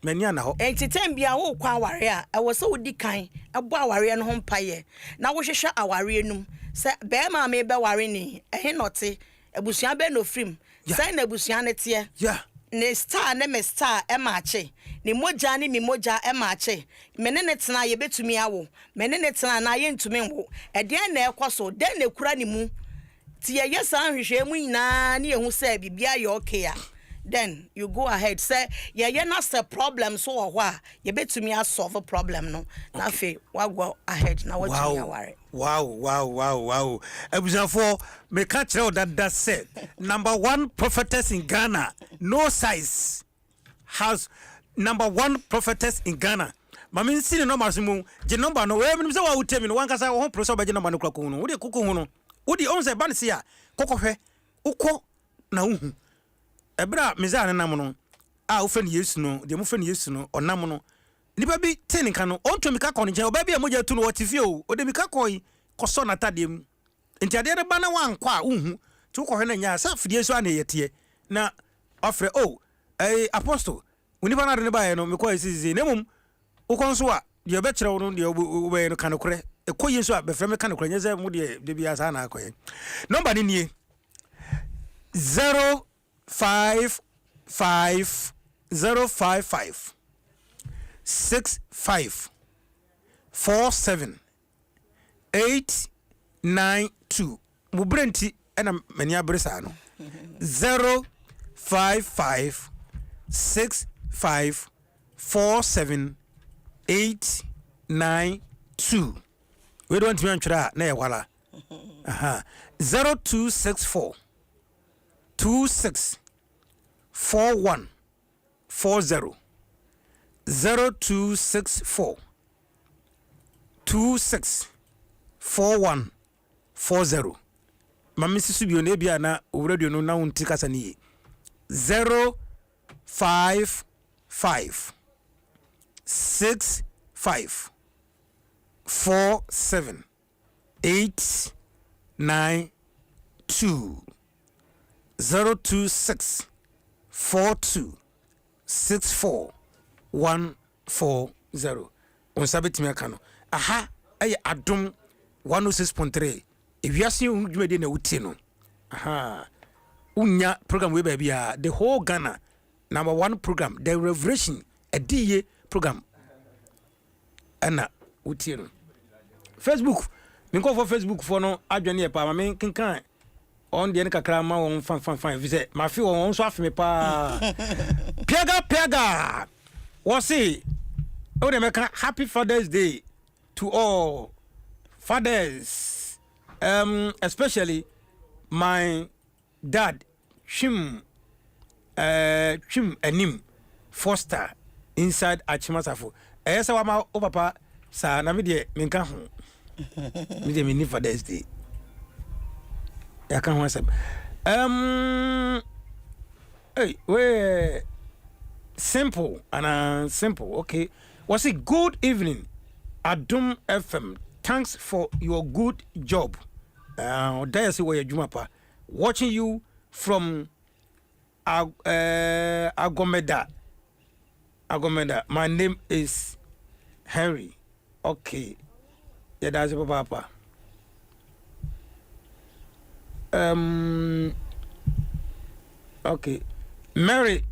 Many ana ho. Enti tem bia wo kwa aware a e wo se odi kan ebo aware no ho mpaye. Na wo hwehwe aware num se be ma me be ware ni ehe note ebusua be no frim. Sai na ebusua ne te. Yeah. Ne star ne me star e maache ne moja ne mi moja e maache mene ne tena ye betumi awo mene ne tena na ye ntumi nwo e de na ekoso de na kura ne mu ti ye yesa hwehwe mu nyina ne ye hu se bibia ye okay a then you go ahead say ye na se problem so wo a ye betumi a solve problem no na fe wa go ahead na what you aware. Wow. Abusafo me ka kire that said number 1 prophetess in Ghana, no size, has number 1 prophetess in Ghana. Mama nsi ne number simu je number no we me say wa utemi no wankasa wo professor ba je number no kura ko no wo de koko hu no wo di on say ban se a koko hwe ukọ na uhu ebra me za ne nam no a wo fe ne Yesu no de mo fe ne Yesu no onam no nipa bi tin kan no on to mi ka ko ne je oba bi e moja tu no wotifi o de mi ka ko yi ko so na tadem enti ade ba na wankọ a uhu ti ko hwe na nya sa fidie so ana yete na ofre apostle unipa na de ba ye no me ko isi ne mum ukonso a de be kire wo no de obe no kanokore e ko Yesu a be frɛ me kanokore nya ze mu de bia sa na akoye number ni nie 055 65 47 892 mubrenti ena mania bresa no 055 65 47 892 we don't want to na wala 0264 26 41 40 0264 26 41 40 mama sisu bio na bia na radio no na wonti kasa ni 055 65 47 892 026 42 64 140 on sabetimi aka no aha ay Adom 106.3 ewiase dwumade na wuti no aha unya program we ba bia the whole Ghana number 1 program the revelation ediye program ɛna wotie no Facebook me go for Facebook for no adwane pa ma me kenkan on de kakra ma won fan fi say ma fi won so afi me pa piaga what say o de make happy Father's Day to all fathers, especially my dad Chim Enim Foster inside Achimasafo. Esa wa ma o papa sa na me de me nka ho. Me de me ni Father's Day. Ya kan ho asem. Hey, we simple and simple. Okay. Was it good evening? Adom FM. Thanks for your good job. There's where you pa. Watching you from Agomeda. My name is Henry. Okay. Yeah, that's papa. Okay. Mary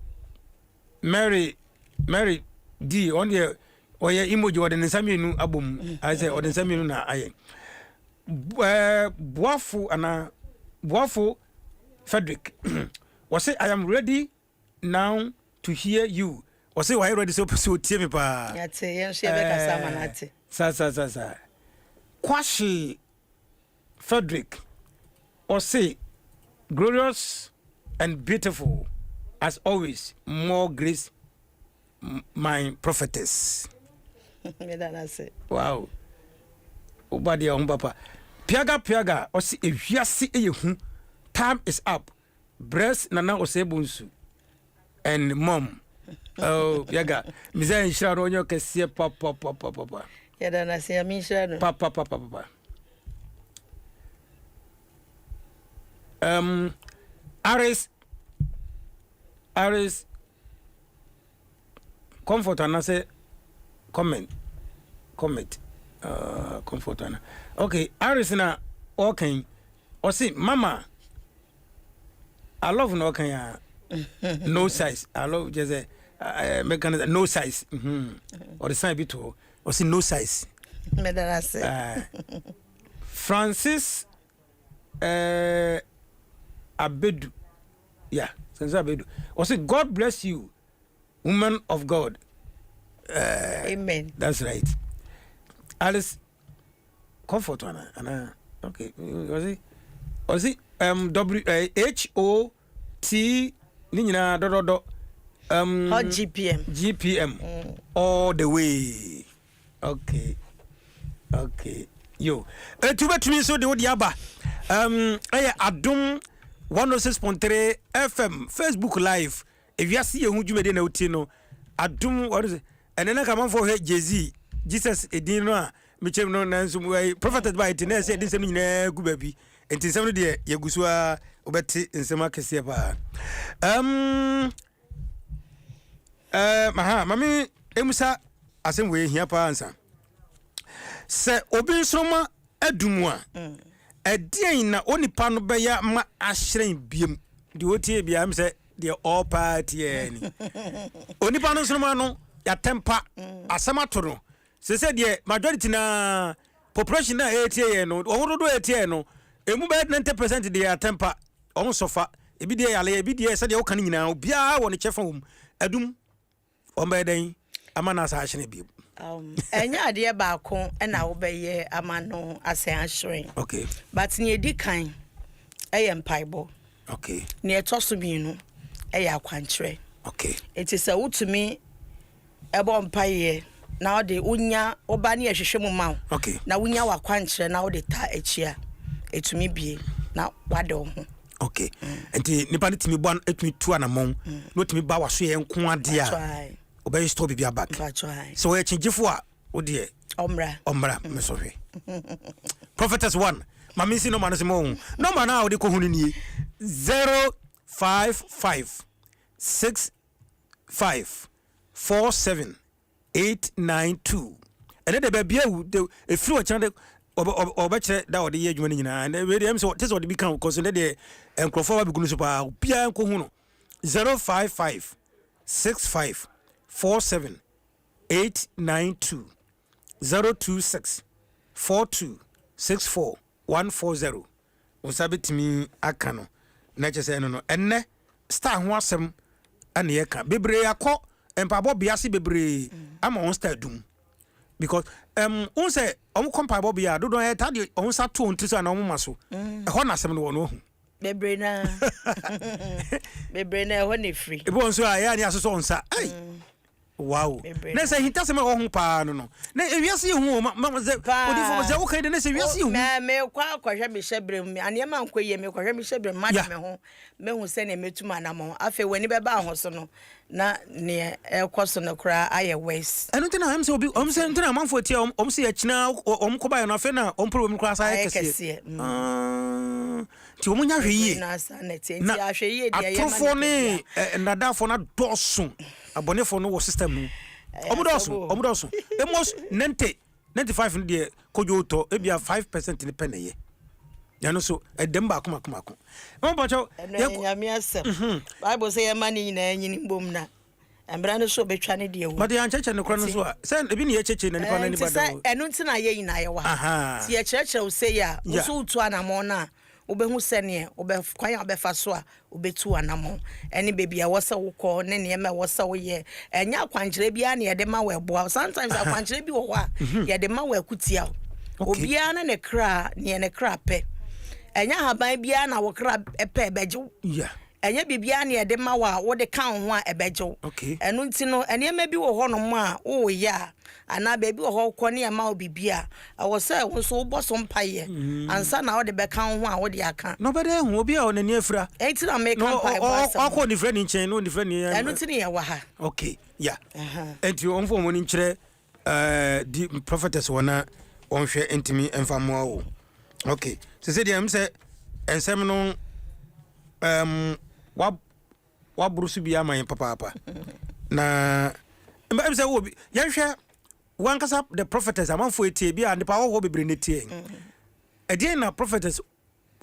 D on the oye emoji or the nsaminu abum. I say or the nsaminu na aye. Boafo Frederick was say I am ready now to hear you. Was say why ready so tie me pa. Yate yen hye be kasa manate. Sa. Kwashi Frederick was say glorious and beautiful as always. More grace, my prophetess. Me that say. Wow. Obadi on papa. Piaga osi ewiase eyehu. Time is up. Breast nana osebunsu. And mom. Oh, Piaga. Miza inshira ronyo kesiye papa. Ya dana se mi inshira no. Papa. Aris comfort and say comment comfort and okay Aris na okay or see mama I love no okay no size I love just a no size or the sign bit or see no size me that say Francis Abedu yeah since Abedu or say God bless you woman of God. Amen. That's right. Alice, comfort one, okay. Was it HOT Nina do hot GPM all the way. Okay. Yo. To me so the odiaba. Adom 106.3 FM Facebook Live. If you see a huge na utino, Adom what is it? And then I come on for Jay-Z, Jesus Edino, Michem no Nansum, profited by it, and I said this good baby, and to some of the Yagusua, Obeti, and Samakasiapa. Mammy, Emusa, as in way here, answer. Sir Obin Soma, Edumwa, a dear na only pan beya ma ashrain beam, the OTA be am said. The all party only panos romano ya temper asamatoro se said ye majority na population na 80 no owo do 80 no emu be 90% de temper on sofa ebi de yale ebi de said ye wo kan nyina obia wo ne chefa hom adum o be den amana sa ahye bi enya ade ba ko na wo be ye amano asan ahye okay but ne edi kan empaibo okay ne etoso bi no akwantre okay it is a utumi ebo mpaye na o de unya oba ne ehwehwe mu ma okay na unya wakwantre na o de ta achia etumi bie na wade ho okay enti nipa ne timi bwan etumi tu anamon no timi ba waso ye nko ade a obey stop bibia back so we chingifo a o de omra me so hwe prophetess 1 mama si no man se mo no man na o de ko hunu ni 055 65 47 892 and then the baby the a few channel obekere da ode ye adwuma ni nyina and we dem so tese ode bi kan because the enkrofo ba bigunu so pa bia nko hu no 055 65 47 892 026 42 64 140 usabetimi aka no na chese no enne star ho asem ane ye ka bebre akọ empabo biase bebre ama on star dum because on say on kompa bo bia do don e tade on sa to on tisa na on maso e ho na asem no wono hu bebre na ho ne free e bo nso ya ni asoso on sa ai wow na say hinta se me ho pa no na ewiase hu ma ze odifo ze wo kan de na say ewiase hu me kwa hwe me hyebrem anema nkoye me hwe me hyebrem ma de me hu se na metuma na mo afa wani be ba ho so no na ne ekoso no kra aye west eno tina am se obi om se tina manfo tie om se ya kina om ko ba yo na afa na om problem kra sa aye kese ti o munya hwe na sa na ti ahwe ye de ya atofo ne nadafo na dosun abonefo no wo system no omudosun almost 95 de kojo to e bia 5% ni peneye ya no so edem ba akoma mo bocho nyame asem bible say e mani na nyini mbom na embra no so betwa ne de wu but ya ncheche ne kro no so say ebi ne ye cheche na nipa na ni bada enu ntina ye yina ye wa ti ye cheche wo say ya wo so utu anamo na obehu sene kwan abefa so a obetu anamo ene bebi a wosa wokọ ne ne ma wosa wo ye enya kwankyere bia ne ye de ma we boa sometimes akwankyere bi wo ho a ye de ma we kutia obia na ne kra pe enya haban bia na wo kra epe ebeje enya bibia ne ye de ma wa wo de kan ho a ebeje enu ntino ene ma bi wo ho no mo a wo ya ana baby wo kọ ne ma obibia awo say wo so bo so mpaye ansa na wo de be kan ho a wo de aka no be de hu obi a onani afira enti na make kan pai ba so akọ ni friend nchen no ni friend ni enu ti ne ye wa ha okay yeah enti on fo mo ni nkyere di prophetess wona on hwe entimi enfamo awo okay se de am se ensem no wa brusu bia man papa na mbem se wo bi yan hwe wankasa the prophetess amanfo etie bia and pa wo bebre netie ede na prophetess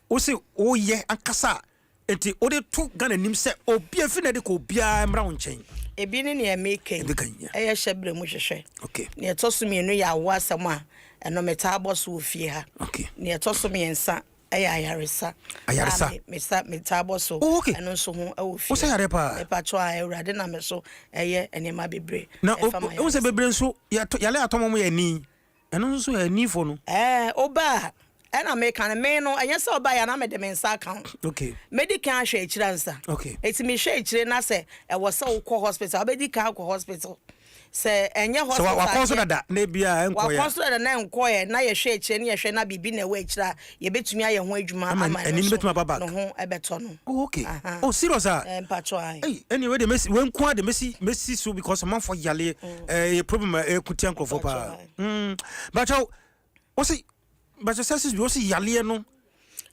o se o ye ankasa enti o de to Ghana nim se obi afi na de ko bia mra wo nchen ebi ne ne make eye hyebre mu hwehwe okay ne etosumi no ya wo asam a eno meta aboso ofie ha okay ne etosumi ensa ayaresa meta aboso eno so ho ofie o se yare pa e pa cho a ewrade na me so eye enema bebre na o se bebre nso yale atomo ya ni eno nso ya ni fo no oba ena me kan me no enye se oba ya na me de me nsa account okay medical hwe ekira nsa okay eti me hwe ekire na se e wo se wo kọ hospital medical kọ hospital se enye hospital so wa konso dada na bia enko ya wa konso dada na enko ya na ye hwe ekire ne ye hwe na bibi na we ekira ye betumi aye ho adwuma ama eni betuma baba no ho ebeto no okay oh serious mpacho ai anyway the messi when kwa the messi so because man for yale problem kutia nkofo pa but says we also yale no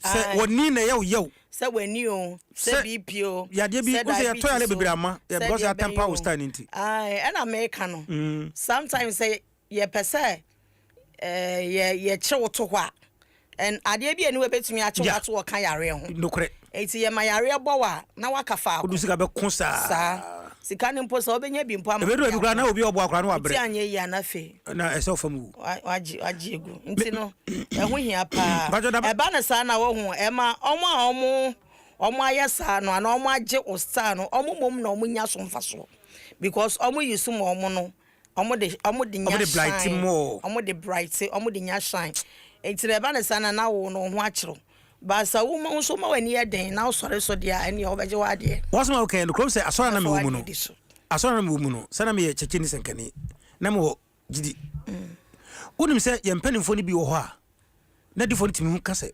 se woni na ye se wani o se BP o ya de bi o se ya to yale bebre ama because ya temper will stand into and America no sometimes say ye pese ye chewo to hwa and ade bi eni we betumi a chewo to kan yare ho nokre enti ye ma yare bowa na wakafa ko du sika be kun sa sika ne mpo so obenya bi mpo ama e be do bi kra na obi obo akra na wabre ti anye ya na fe na ese ofamu waji egu nti no e ho hia pa e ba na sa na wo hu e ma omo ayesa no ana omo age o star no omo mom na omo nya so mfaso because omo yisu mo omo no omo de nya shine omo de bright omo de nya shine enti e ba na sa na wo no ho akiro ba sa wo mo so ma wani eden na sore so dia ene obeje wa de what's my okay no krom say asora na me wo mu no asora na me wo mu no sana me ye cheche ni senkani na me wo gidi unim say ye mpanimfo ni bi wo ho a na difo ntimi hu kase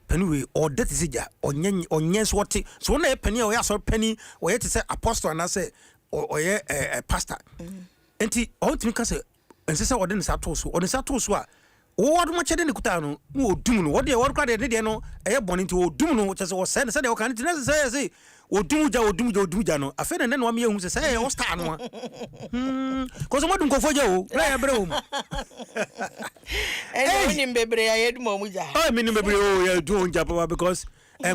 pani we or that is ja onye so what so na ye pani o ya so pani o ye te say apostle na say o ye pastor enti o ntimi kase ense say ode nsa to so a wo do ma chede ne kuta no wo dum no wo de wo kwa de de no eye boni nti wo dum no chese wo se ne se de wo kan nti na se wo dum ja no afa ne no am ye hu se wo star no ko so modum ko foja o la ya bre o ni bebre ya yedum o mu ja mi ni bebre o ya do on ja papa because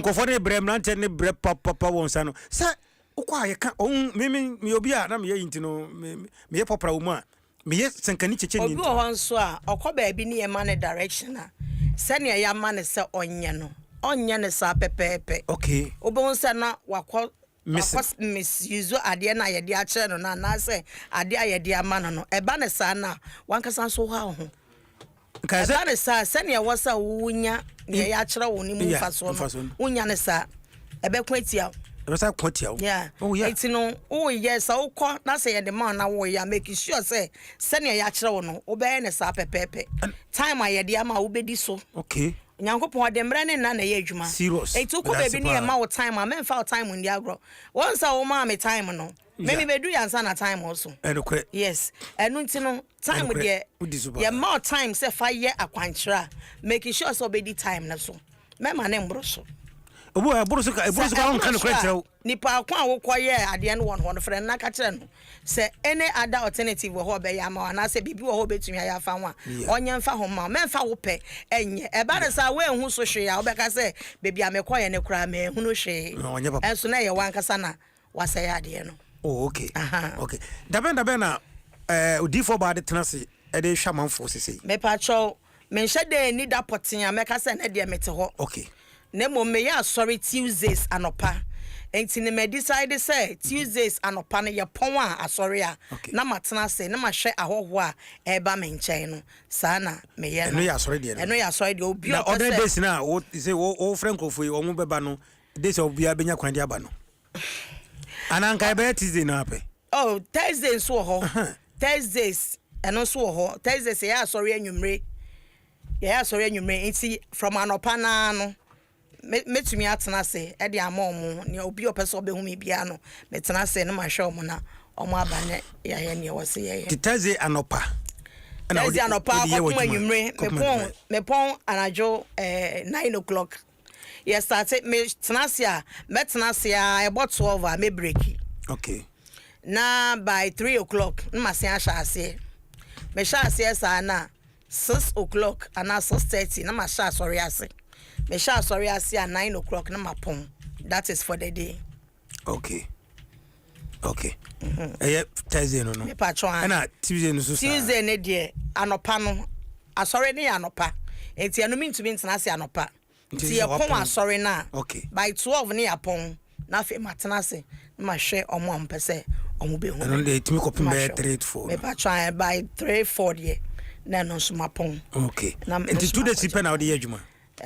ko for ne bre mran ne bre papa won sa no se ukwa ye ka on mi obi a na me ye nti no me ye popra o mu a me yes senkani cheche ni obi wo ho nso a okoba bi ne ye man direction a sene ya man se onye no onye ne sa pepepe okay obo nse na wakọ misuse ade na ye de a kire no na say ade a ye de ama no no eba ne sa na wankasa so ha ho eba ne sa sene wo sa wunya ye ya kire wo ni mu fa so no wunya ne sa ebe kwatia Eba kwatia yeah oh yeah it no oh yes so ko na say the man na wo ya make sure say sene ya kire wo no obe ne sa pepepe time a ye de ama wo bedi so okay Nyankopon de mre ne na ye adwuma serious e to ko baby ne ma wo time a men fa time ndi agro once a wo ma me time no me bedu yansa na time also enokwe yes enu nti no time de ye ma time say fa ye akwankyera making sure so obedi time na so me ma ne mbro so obo aburo so ka on kan kra kyerɛw nipa akwa a wo koye ade no won ho no frɛ na ka kyerɛ no say any other alternative wo ho be ya ma na say bibi wo ho betumi ya fa ho a onye mfa ho ma memfa wo pɛ enye e ba sa we hu so hwe ya wo be ka say bebi a me koye ne kra me hu no hwe enso na ye wankasa na wasɛ ya ade no oh okay okay dabe na odi4 ba de tenase e de hwamanfo sese me pa cho me nhye de ni da poten a me ka say na de mete ho okay Nemo me ya sorry Tuesdays anopa. Enti ne me decide say Tuesdays anopa ne ye pon a asori a na matena say na ma hwe ahoho a eba me nkyɛn no. Saa na me ye no. Eno ya asori de. Eno ya asori de obi o other days na wo say wo friend kofo yi wo mo beba no. Days obi a benya kwan de aba no. Ananka e be Tuesday na ape. Oh, Thursday so ho. Thursdays eno so ho. Thursdays ya asori anwumre. Ya asori anwumre enti from anopa na no. Metumi atena se e de amomo ne obi opese obehu me bia no metena se ne ma hwe omo na omo abane ya ye ne wo se ye Titaze anopa Titaze anopa ko anwumre me pon anajo 9 o'clock ye start me tena se a metena se a e bot 12 a me break okay na by 3 o'clock na ma se a sha ase me sha ase sa na 6 o'clock ana 6:30 na ma sha sorry ase me sha sorry ase at 9 o'clock na mapon that is for the day okay Thursday no me patro na Tuesday no so Tuesday ne de anopa no asori ne anopa enti anu mi ntumi ntena ase anopa ti ye pon asori na okay by 12 ne yapon na fe matena ase na ma hwe omo ampese omo be hu no dey timi kopim be 3-4 me patro by 3-4 de na no so mapon okay enti 2 days ipe na odi adwuma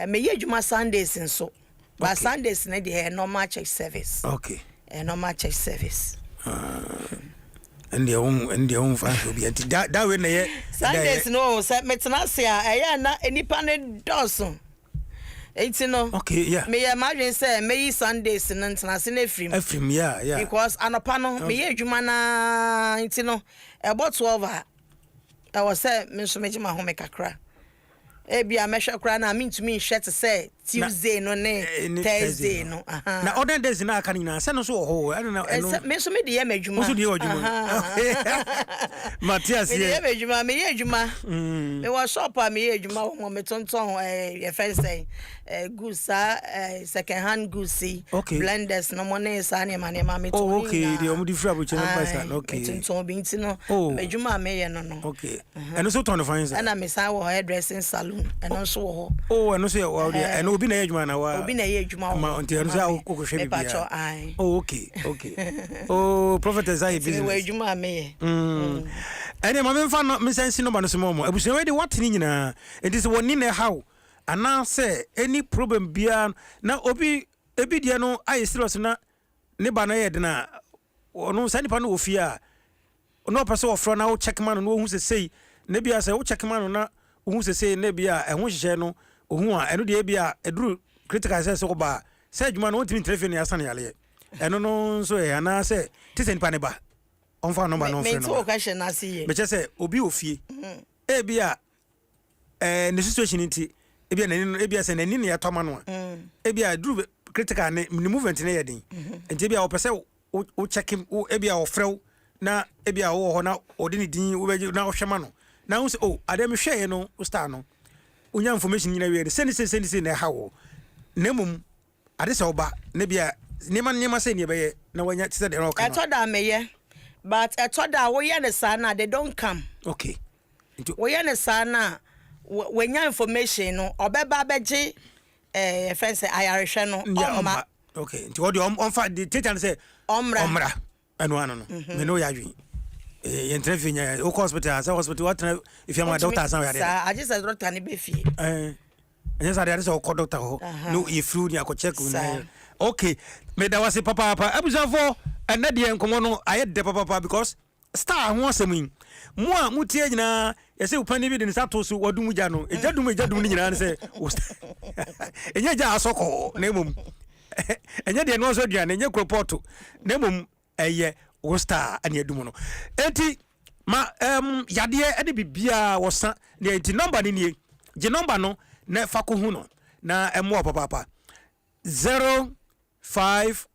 me ye adwuma Sundays nso but Sundays na de normal church service okay normal church service and the own fan will be that way na ye Sundays no say metena se a eya na enipa ne doso enti no okay yeah me ye imagine say me yi Sundays no ntena se na efrim yeah because anopa no me ye adwuma na enti no about 12 a I was say me so me jima ho me kakra ebi a mehwe kra na mintumi hwe te say Tuesday no ne Thursday no na other days na aka nyina se no so ho na me so me de ye madwuma so de ye adwuma Matias ye ye madwuma me ye adwuma me was shop a me ye adwuma wo me tonton ye first say goosa second hand goosi blenders no money sa ne ma me to okay de omudi free abuche no paisa okay tonton bi ntino madwuma me ye no okay eno so ton fine na me sa wo hairdressing salon eno so wo eno so wo eno obi na ye adwuma na wa obi na ye adwuma ma nti eno so akohwe bi bia okay prophet Isaiah business we adwuma me ye ene ma me fa no me sense no ba no so mo abusu we de what ni nyina enti se woni na how ana say any problem bia na obi ebi de no aye serious na ne ba na ye de na ono sani pa no ofia no person ofro na wo check man no hu se sei ne bia say wo check man na hu se sei ne bia ehun hye no ohu a eno de bia eduru critical say so ba say adwuma no ntimi telephone ya sane yale eno no so e ana say tisen pa ne ba onfa no ba no frɛ no me to question na see me che say obi ofie e bia ne situation nti e bia nani e bia say nani ne yatoma no e bia duru critical ne movement ne yedin enti bia wo pese wo check him e bia wo frɛw na e bia wo ho na odi ne din wo na wo hwema no na wo say adem hwɛ no wo star no unya information nyina wie send na ha wo nemum ade se oba ne bia nema se ne be ye na wanya tse de no kan etoda meye but etoda wo ye ne sa na they don't come Okay. We are sana when your information no obeba beji friends say Irish no omma. Okay. Nti what you on fa the teacher say omra eno ano no. Me no ya dwen. Yentre nya o hospital say hospital what if you my doctor say sir I just said doctor ni be fie. Yes, I say o doctor ho. No if flu ni akọ check na. Okay. Me da wase papa episode 4 and na de enkomo no aye de papa because star ho asem mo a mutie nyina yese upani bi de nsato so wadum gya no ejadum ni nyina ne se enya gya asoko na emum enya de no so aduane enya kropoto na emum eye wo star ani adum no enti ma yade e de bibia wosa ne enti number ni nie je number no na fa ko hu no na emo papa 055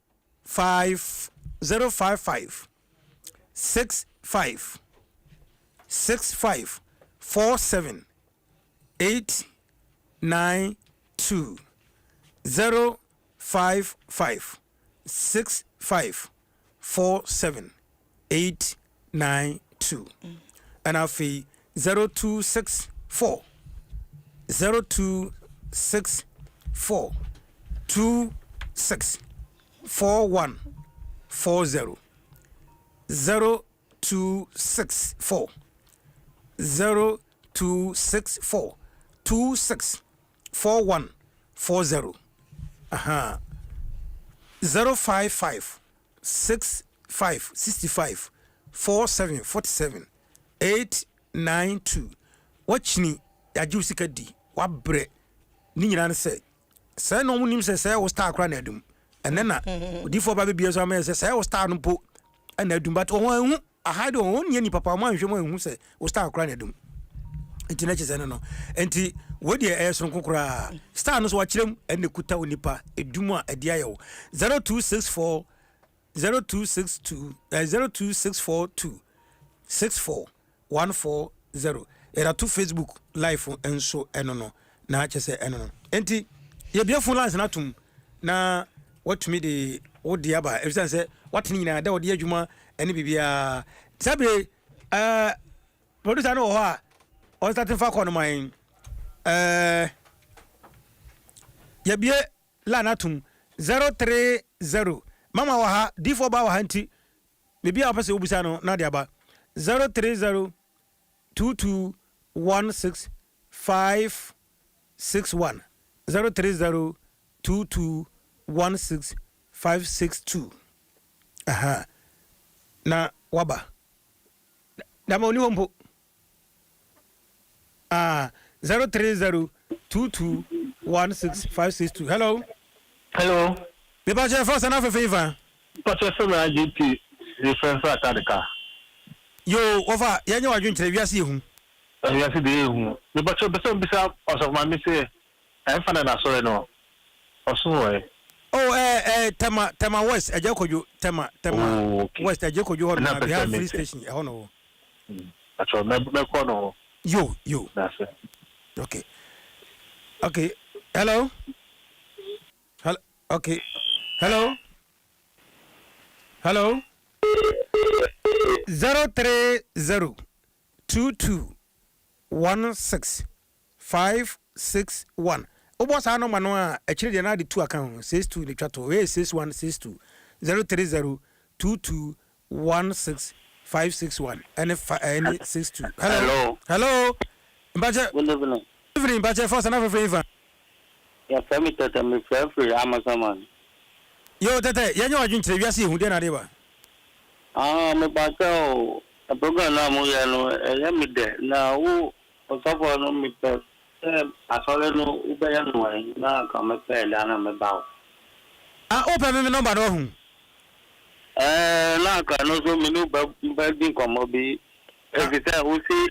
65 47 892 055 65 47 892 and I'll fee 0264 0264 26 4140 0264 0264 26 4140 055 65 65 47 47 892 watchni ajusika di wabre ni nyina ne se no munim se wo star kra na adum enena odifo ba bebia so am se wo star no po na adum but won hu ahade won nye ni papa ma hwe mo hu se wo star kra na adum enti na chese no enti wodi e so nkokora star no so wa kirem ene kuta onipa edum a ade ayewo 0264 0262 02642 64140 era to Facebook live enso eno no na chese eno no enti ye bia phone lines na tum na what me the odi aba everything say what ni na da odi adwuma ene bibia sabe producer no ho a on starting fa kono man ye bia la na tum 030 mama wa ha d4 ba wa hanti bibia opese obusa no na de aba 030 2216 030 2216 562 na waba dama oni wompo 030 2216 562 hello me ba je first na favor Professor GP reference atadeka yo over yenye wadwun kire wiase ehu wiase de ehu me ba so bisa of my me say I find na sorry no oso tema west ejekojo tema west ejekojo ho na behind free station ho no acho me ko no yo that's it okay hello okay hello 030 2216 561 obo sa no mano a ekire de na de 2 account 62 de twato 6162 030 2216 561 and 62 hello mbaje good evening mbaje first na favor ya family tata me free Amazon yo tete yenye wadwun kire wiase ehu de na de ba me bacho a program na mo ya no me de na wo osofo no me pe asole no ube ya no na ka me pe la na me ba open me number no hu na ka no so me no ba din komo bi every time we see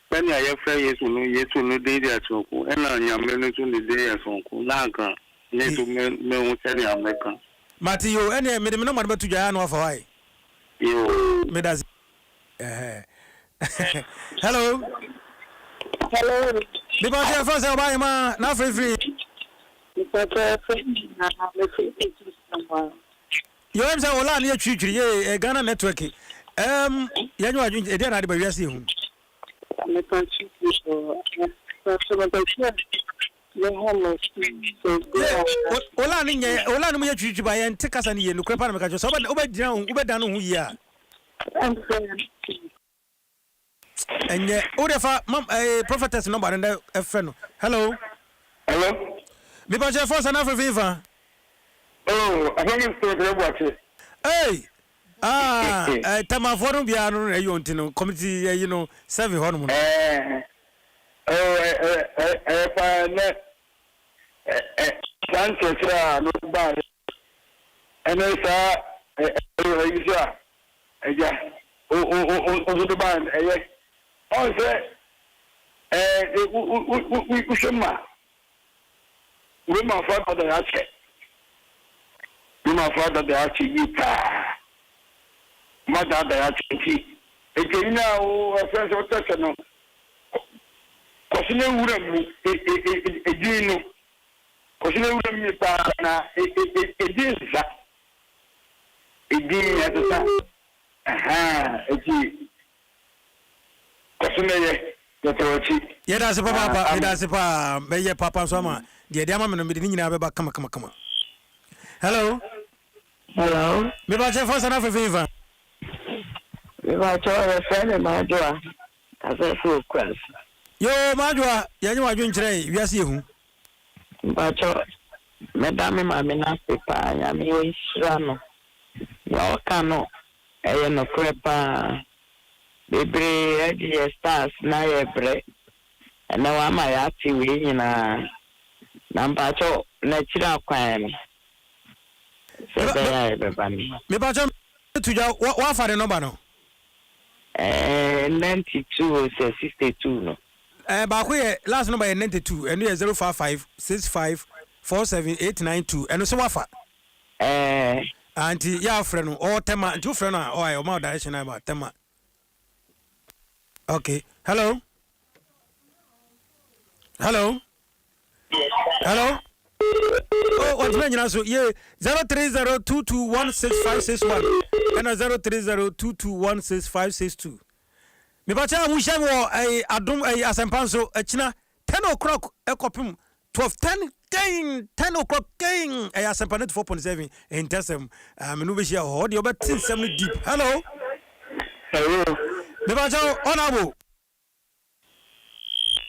when ya frɛ Yesu no de dia sonku na nyame no so ne de ya sonku na ka ne to me hu sɛ ne ameka mati yo ene me de me number betu dwa no afa wai yo me does hello the boss first about ma na free yo em say ola na twitwiri ye Ghana network yenyo adwun e dia na de ba wiase hu me panchi so le homo so ola no me twitwi ba ye nte kasa ne ye no krepa na me ka so obedina obeda no hu yi a enye odefa prophetess number and friend no hello me ba je force na viva I think it's to the watch. hey tama forum bia no e yo ntino committee you know 7 hono mo pa ne Sanchez no ba ene sa isa eja o do ba on se we shema we ma fa da yache we ma fa da yache yita mada da yache ina o sense o tese no kosine wura mu edino kosine wura mi pa na edinza edin ya tsa kosine ye totochi ye da se papa ye da se pa be ye papa so ma de ama me no me de nyina be ba kama hello me ba je force na viva me ba cho e friend ma joa asa so kwes yo majwa ya nyi wadwen kire wiase ehu bacho medame mame na pepa ya mi oisra no ya okano eye no krepa bebre edi stars na yebre na wa ma ya ti wi nyina na bacho na kira kwan se be ya be ba mi me bacho tuja wa fa de number no 92 62 no ba ko ye last number is 92 and you 055 65 47892 and so wafa anti ya friend no or tema two friend no or my direction about tema okay hello oh what's my name so yeah 0302216561 and 0302216562 me bacha mu hye wo Adom asempanso akina 10 o'clock ekopim 12 10 o'clock gain asempanso 4.7 intesem me no be hye ho de obetin sem deep hello me bacha honorable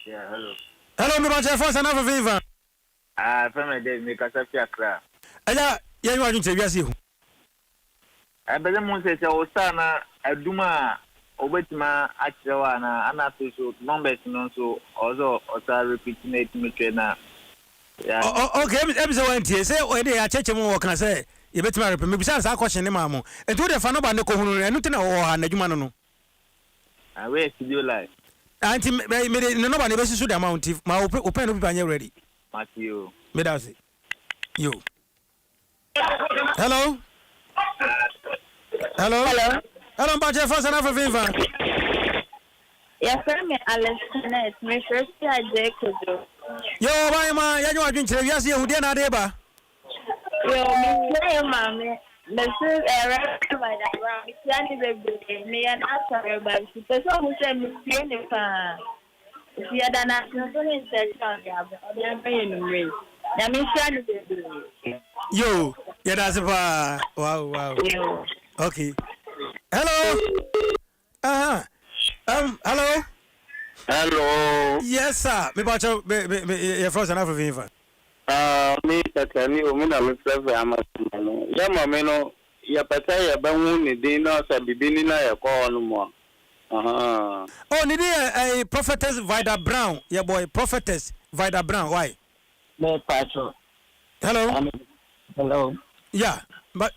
yeah hello me bacha for sana viva from the me kasa fi akra aya ye nwa dun wiase hu abele mo se o sana aduma obetima akrewa na anato so numbers no so also repeating it me na okay ebi say one tie say o dey acheche mo wo kan say ye betima repeat me bisa sa question ne maamo entu de fa no ba ne ko hunu enu te na wo ha na dwuma no we studio live anti me no ba ne be susu the amount ma open no people anya ready Matthew me da say yo hello Hello, Baje for sana viva. Ya friend Alexanet, me first year je kojo. Yo, bye ma, ya nwa dwin kire wiase ehu de na de ba. Yo, me play mama. Me say right by the ground. Me yani be me an answer ba. So mo say me play ne pa. Si ya dana so ne intention ya ba. O de be no me. Na me yani be. Yo, ya da se pa. Wow. Yo. Okay. Hello. Hello. Yes, sir. Me bacho me froze na viva. Me tatani o me na me prefer amano. Ya mama no ya pata ya ba hu ni din na sa bibini na ya ko onu mo. Oh, ni dey prophetess Vida Brown. Yeah boy, prophetess Vida Brown. Why? me pacho Hello. Yeah, but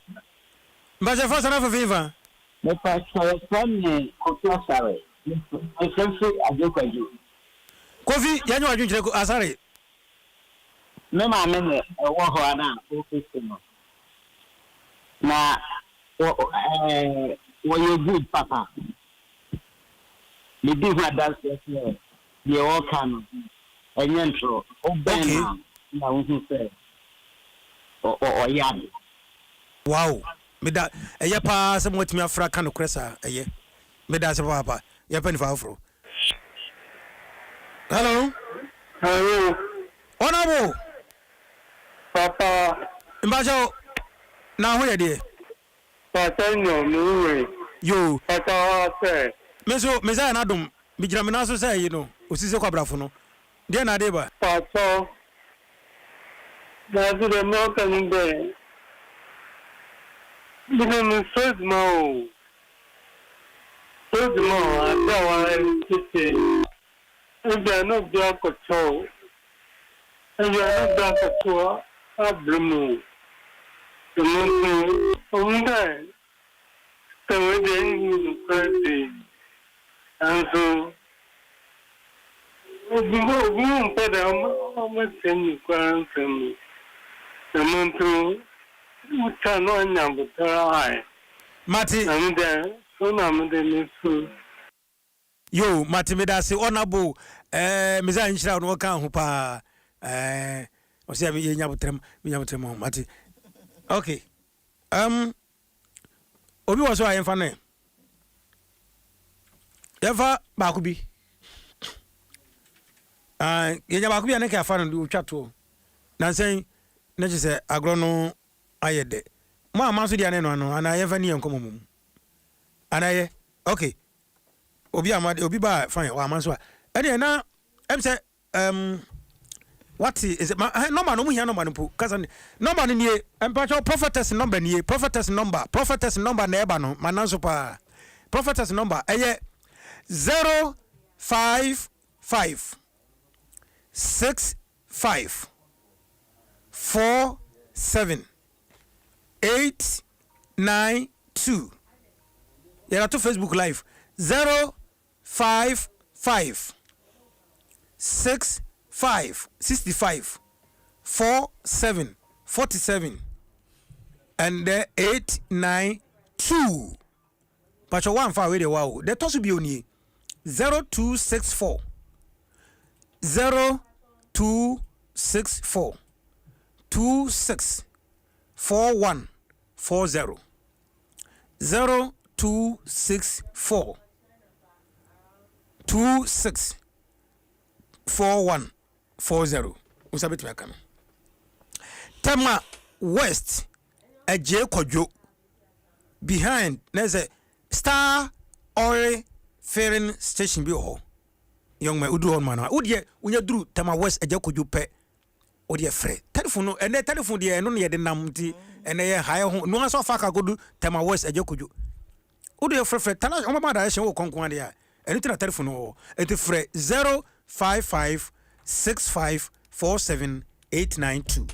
je froze na viva. me pacho from the kofi sare me sense ajokwaju Kofi ya nwa dwun kire asare me ma me ne wo ho ana office no na wo you good papa me di who dance yes ye wo kan enye ntro o ben na wo hu se o yad wow me da eye pa se motimi afra kan kresa eye me da se papa ye pa ni fa afro Hello. Hello. Honorable. Papa. Mbajo. Na ho ye de. Papa no me. Yo. Papa say. Mesa na Adom. Bijira me na so say yi no. Osise kwabrafo no. De na de ba. Papa. That's the more coming there. Because so small. So small, I don't want to say. If they are not black or tall, if they are not black or tall, I'm blue. The moon, on that. So we didn't use the crazy. And so, we won't put how much can you grant me? The moon too. We cannot number high. Mati. I'm there. So now I'm there. Yo, Mati me da se honorable mesa nchira no kan ho pa o se me nya botrem Mati. Okay. Obi wo so ayemfa ne. Eva ba ku bi. Yenya ba ku bi ane ka fa no twa to. Na sen na je se agro no ayede. Mo amanso dia ne no ana yemfa ni enkomo mum. Ana ye. Okay. Obi amade obi ba fine wa amanso a. Ene na em say what is it number no mu hia number no po kasa number no nie empacho prophetess number nie prophetess number na eba no mananso pa prophetess number eye 055 65 47 892 yara to Facebook live 055 65 47 47 and 892 but your one far away the wow the toss will be only 0264 0264 26 4140 0264 26 4140 usabet me kan tema west eje kodwo behind there's a star oil filling station bi ho young man udu on man udie unya duru tema west eje kodwo pe odie frɛ telephone no ene telephone de no ye de namti ene ye haye ho no aso fa ka godu tema west eje kodwo udie frɛ tana o ma da hye wo konkon de a ene tena telephone ho ete frɛ 055 65 47 892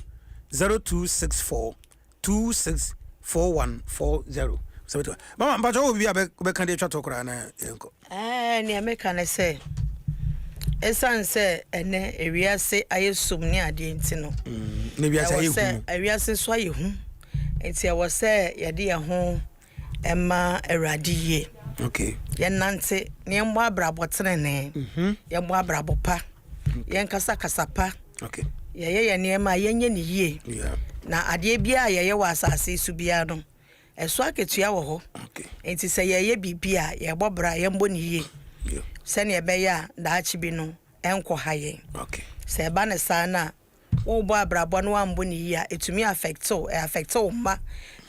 0264 26 4140 so mama mbajo obi abe kan de twa to kora na enko ne ameka na say esanse ene ewiase ayesum ni ade enti no ne wiase ayehu ewiase so ayehu enti e wo se yede ye ho emma awradie okay ye nante ne mbo abrabotene ne ye mbo abrabopa ye nkasa kasapa okay ye ne ma ye nye ne yie na ade bia ye wa asase su bia no eso aketua wo ho okay enti se ye bibia ye bobra ye mbo ne yie sene ebeya daachi bi no enko haye okay se ba ne sana wo bo abrabo no ambo ne yia etumi affect ma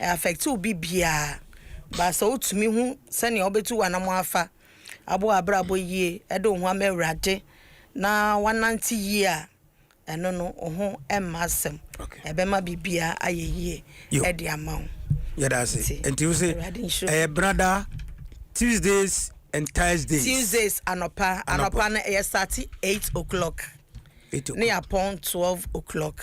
affect bibia ba so utumi hu sene obetu wana mo afa abo abrabo yie edo hu amawrade na 190 yia eno no ho emasem ebema bibia ayeye edi amawo yadase enti we say brother Tuesdays and Tuesdays anopa na e start 8 o'clock ne upon 12 o'clock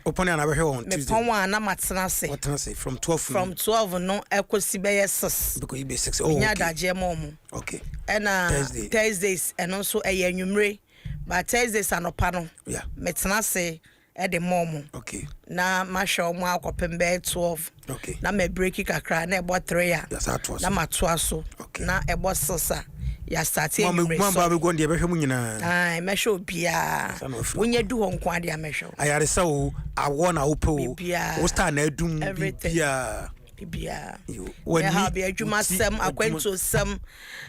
upon na we on Tuesday me pon na matena se from 12 no ekosi be 6 because you be 6 oh nya daje mom okay na Thursdays eno so e yanwumre but Thursdays anopa no yeah metena se e de mom okay na ma show mo akopem be 12 okay na me break kakra na e bo 3 ya na matoa so na e bo sisa ya start e mo ba be go ndie be hwemu nyina ai me show bia wonya du ho nko ade me show ayare sa o awo na wo pe o star na adum bibia when ha be adwuma sem akwanto sem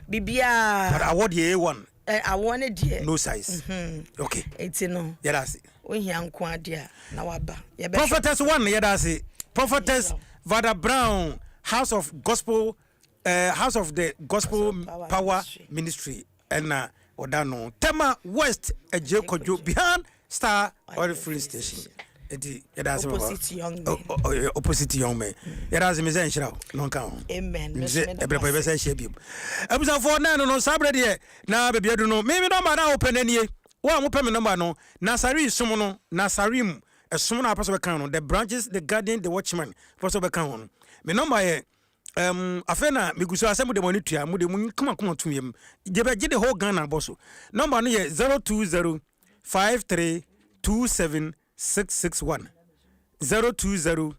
bibia but award ye one I wanted dear. No size. Okay. It's no. Yeah, that's it. When young quadia, now abba. Prophetess 1, yeah, that's it. Prophetess Vada Brown, House of Gospel, House of the Gospel Power Ministry, and Odano. Tema West, a Jokojo, behind Star Oil Free Station. Opposite young man. Opposite young man. Yeah, that's a message. No count. Amen. Everybody say shape you. Episode 4 no Saturday. Now, baby, I don't know. Maybe no matter open any. One open my number no. Nasari Sumono, Nasarim, a Sumona Apostle Count. The branches, the guardian, the watchman, Apostle Count. My number afena miguso asemu de money tua mu de mun come to me. Jebe the whole Ghana bosso. Number no 020 5327 661 020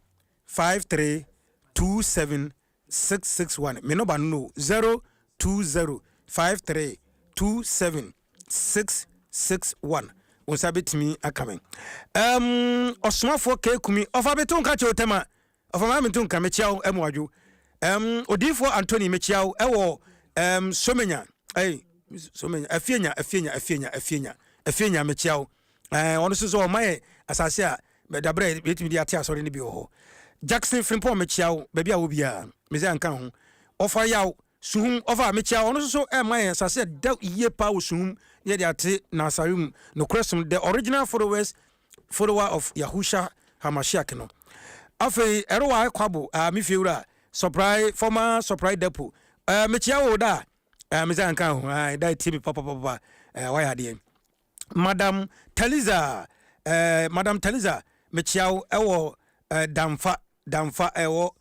5327 661. Me no no 020 5327 661. Unsabit me a coming. Osmafo ke kumi ofa betun ka chotema ofa ma metun ka mechiao emwaju. Odifo Anthony mechiao ewo somenya somenya afienya mechiao ono so my asase a dabre betimi dia tia sori ne bi ho Jackson Frimpong mechiao baabi a wo bia meze anka ho ofa yaw suhum ofa mechiao ono so my asase da iye pa wo suhum ye dia te na sarum no question the original follower of Yahusha Hamashiach no afi erowa kwabo mi fiura former surprise depot mechiao da meze anka ho da timi papa why ade Madam Teliza mechiao ewo damfa ewo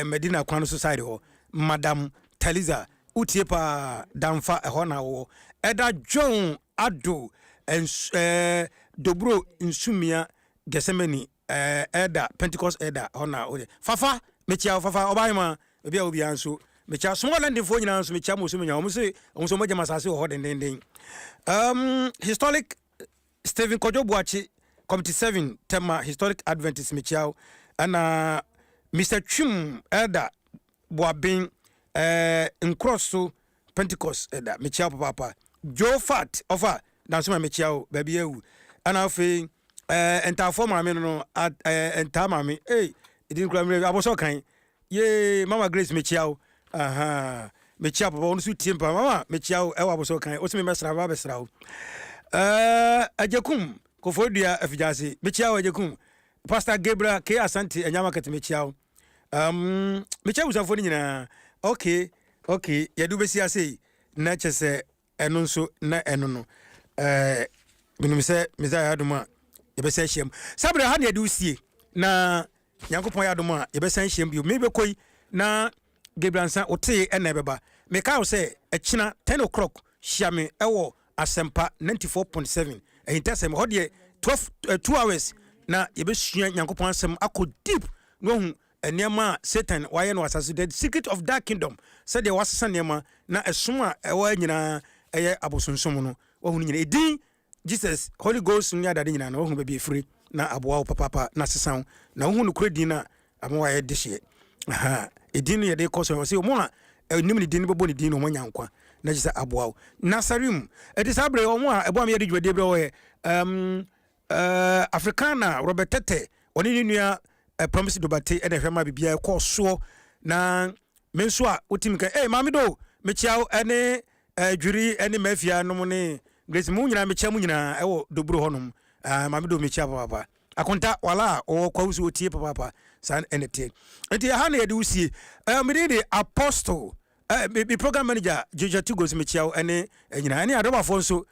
Medina Kwano Society ho Madam Teliza utiepa damfa eho na wo Eda John Ado dobro insumia Gesemani Eda Pentecost Eda hona ode fafa mechiao fafa obaima bia obi anso mechiao small land fo nyina anso mechiao mo so menya omo so moja masase ho den historic Stephen Kojobuachi Committee 7 tema historic Adventist mechiao ana Mr. Chum Elda Boabin Nkroso Pentecost Elda mechiao papa Joe Fat offer dansuma mechiao baby ewu ana fe enta former me no enta mami idin kura me aboso kan ye Mama Grace mechiao mechiao papa onu su tiempa mama mechiao ewa aboso kan o se me mesra ba besra o ajekum kofodua afijase mechiao ajekum Pastor Gabriel K Asante enyama ket mechiao mechiao usafo ni nyina okay yadu besi ase na chese eno nso na eno no minum se meza Adom a yebesa hiem sabre ha na yadu sie na Yankopon Adom a yebesa hiem bio mebe koi na Gabriel Ansa ote ena beba meka wo se echina 10 o'clock hiame ewo Asempa 94.7 ehintasem hodie 2 hours na yebesua Yankopon asem akọ deep no hu enema Satan waye no asase the secret of that kingdom said there was sanema na esoma ewa nyina eye abosonsom no wo nyina edin Jesus Holy Ghost nya dade nyina na wo hu be free na aboa papa na sesan na wo hu no kredin na amwa ye dehye edin ye de koso wo se mo a enim ni din bebo ni din no mo nyankwa na jisa aboa Nasarim etisabre omo a ebo am ye de dwade bre wo Africana Robert Tete oni ni nua promise do bate e de hwema bibia ko so na menso a otim ka mami do mechiao ene dwiri ene mafia no ne Grace mu nyina mechia mu nyina ewo dobro honom mami do mechia papa akonta wala o kwawusu otie papa san enete enti ha na ye de usie me de apostle be program manager Jojo Tugos mechiao ene nyina ene adobafo so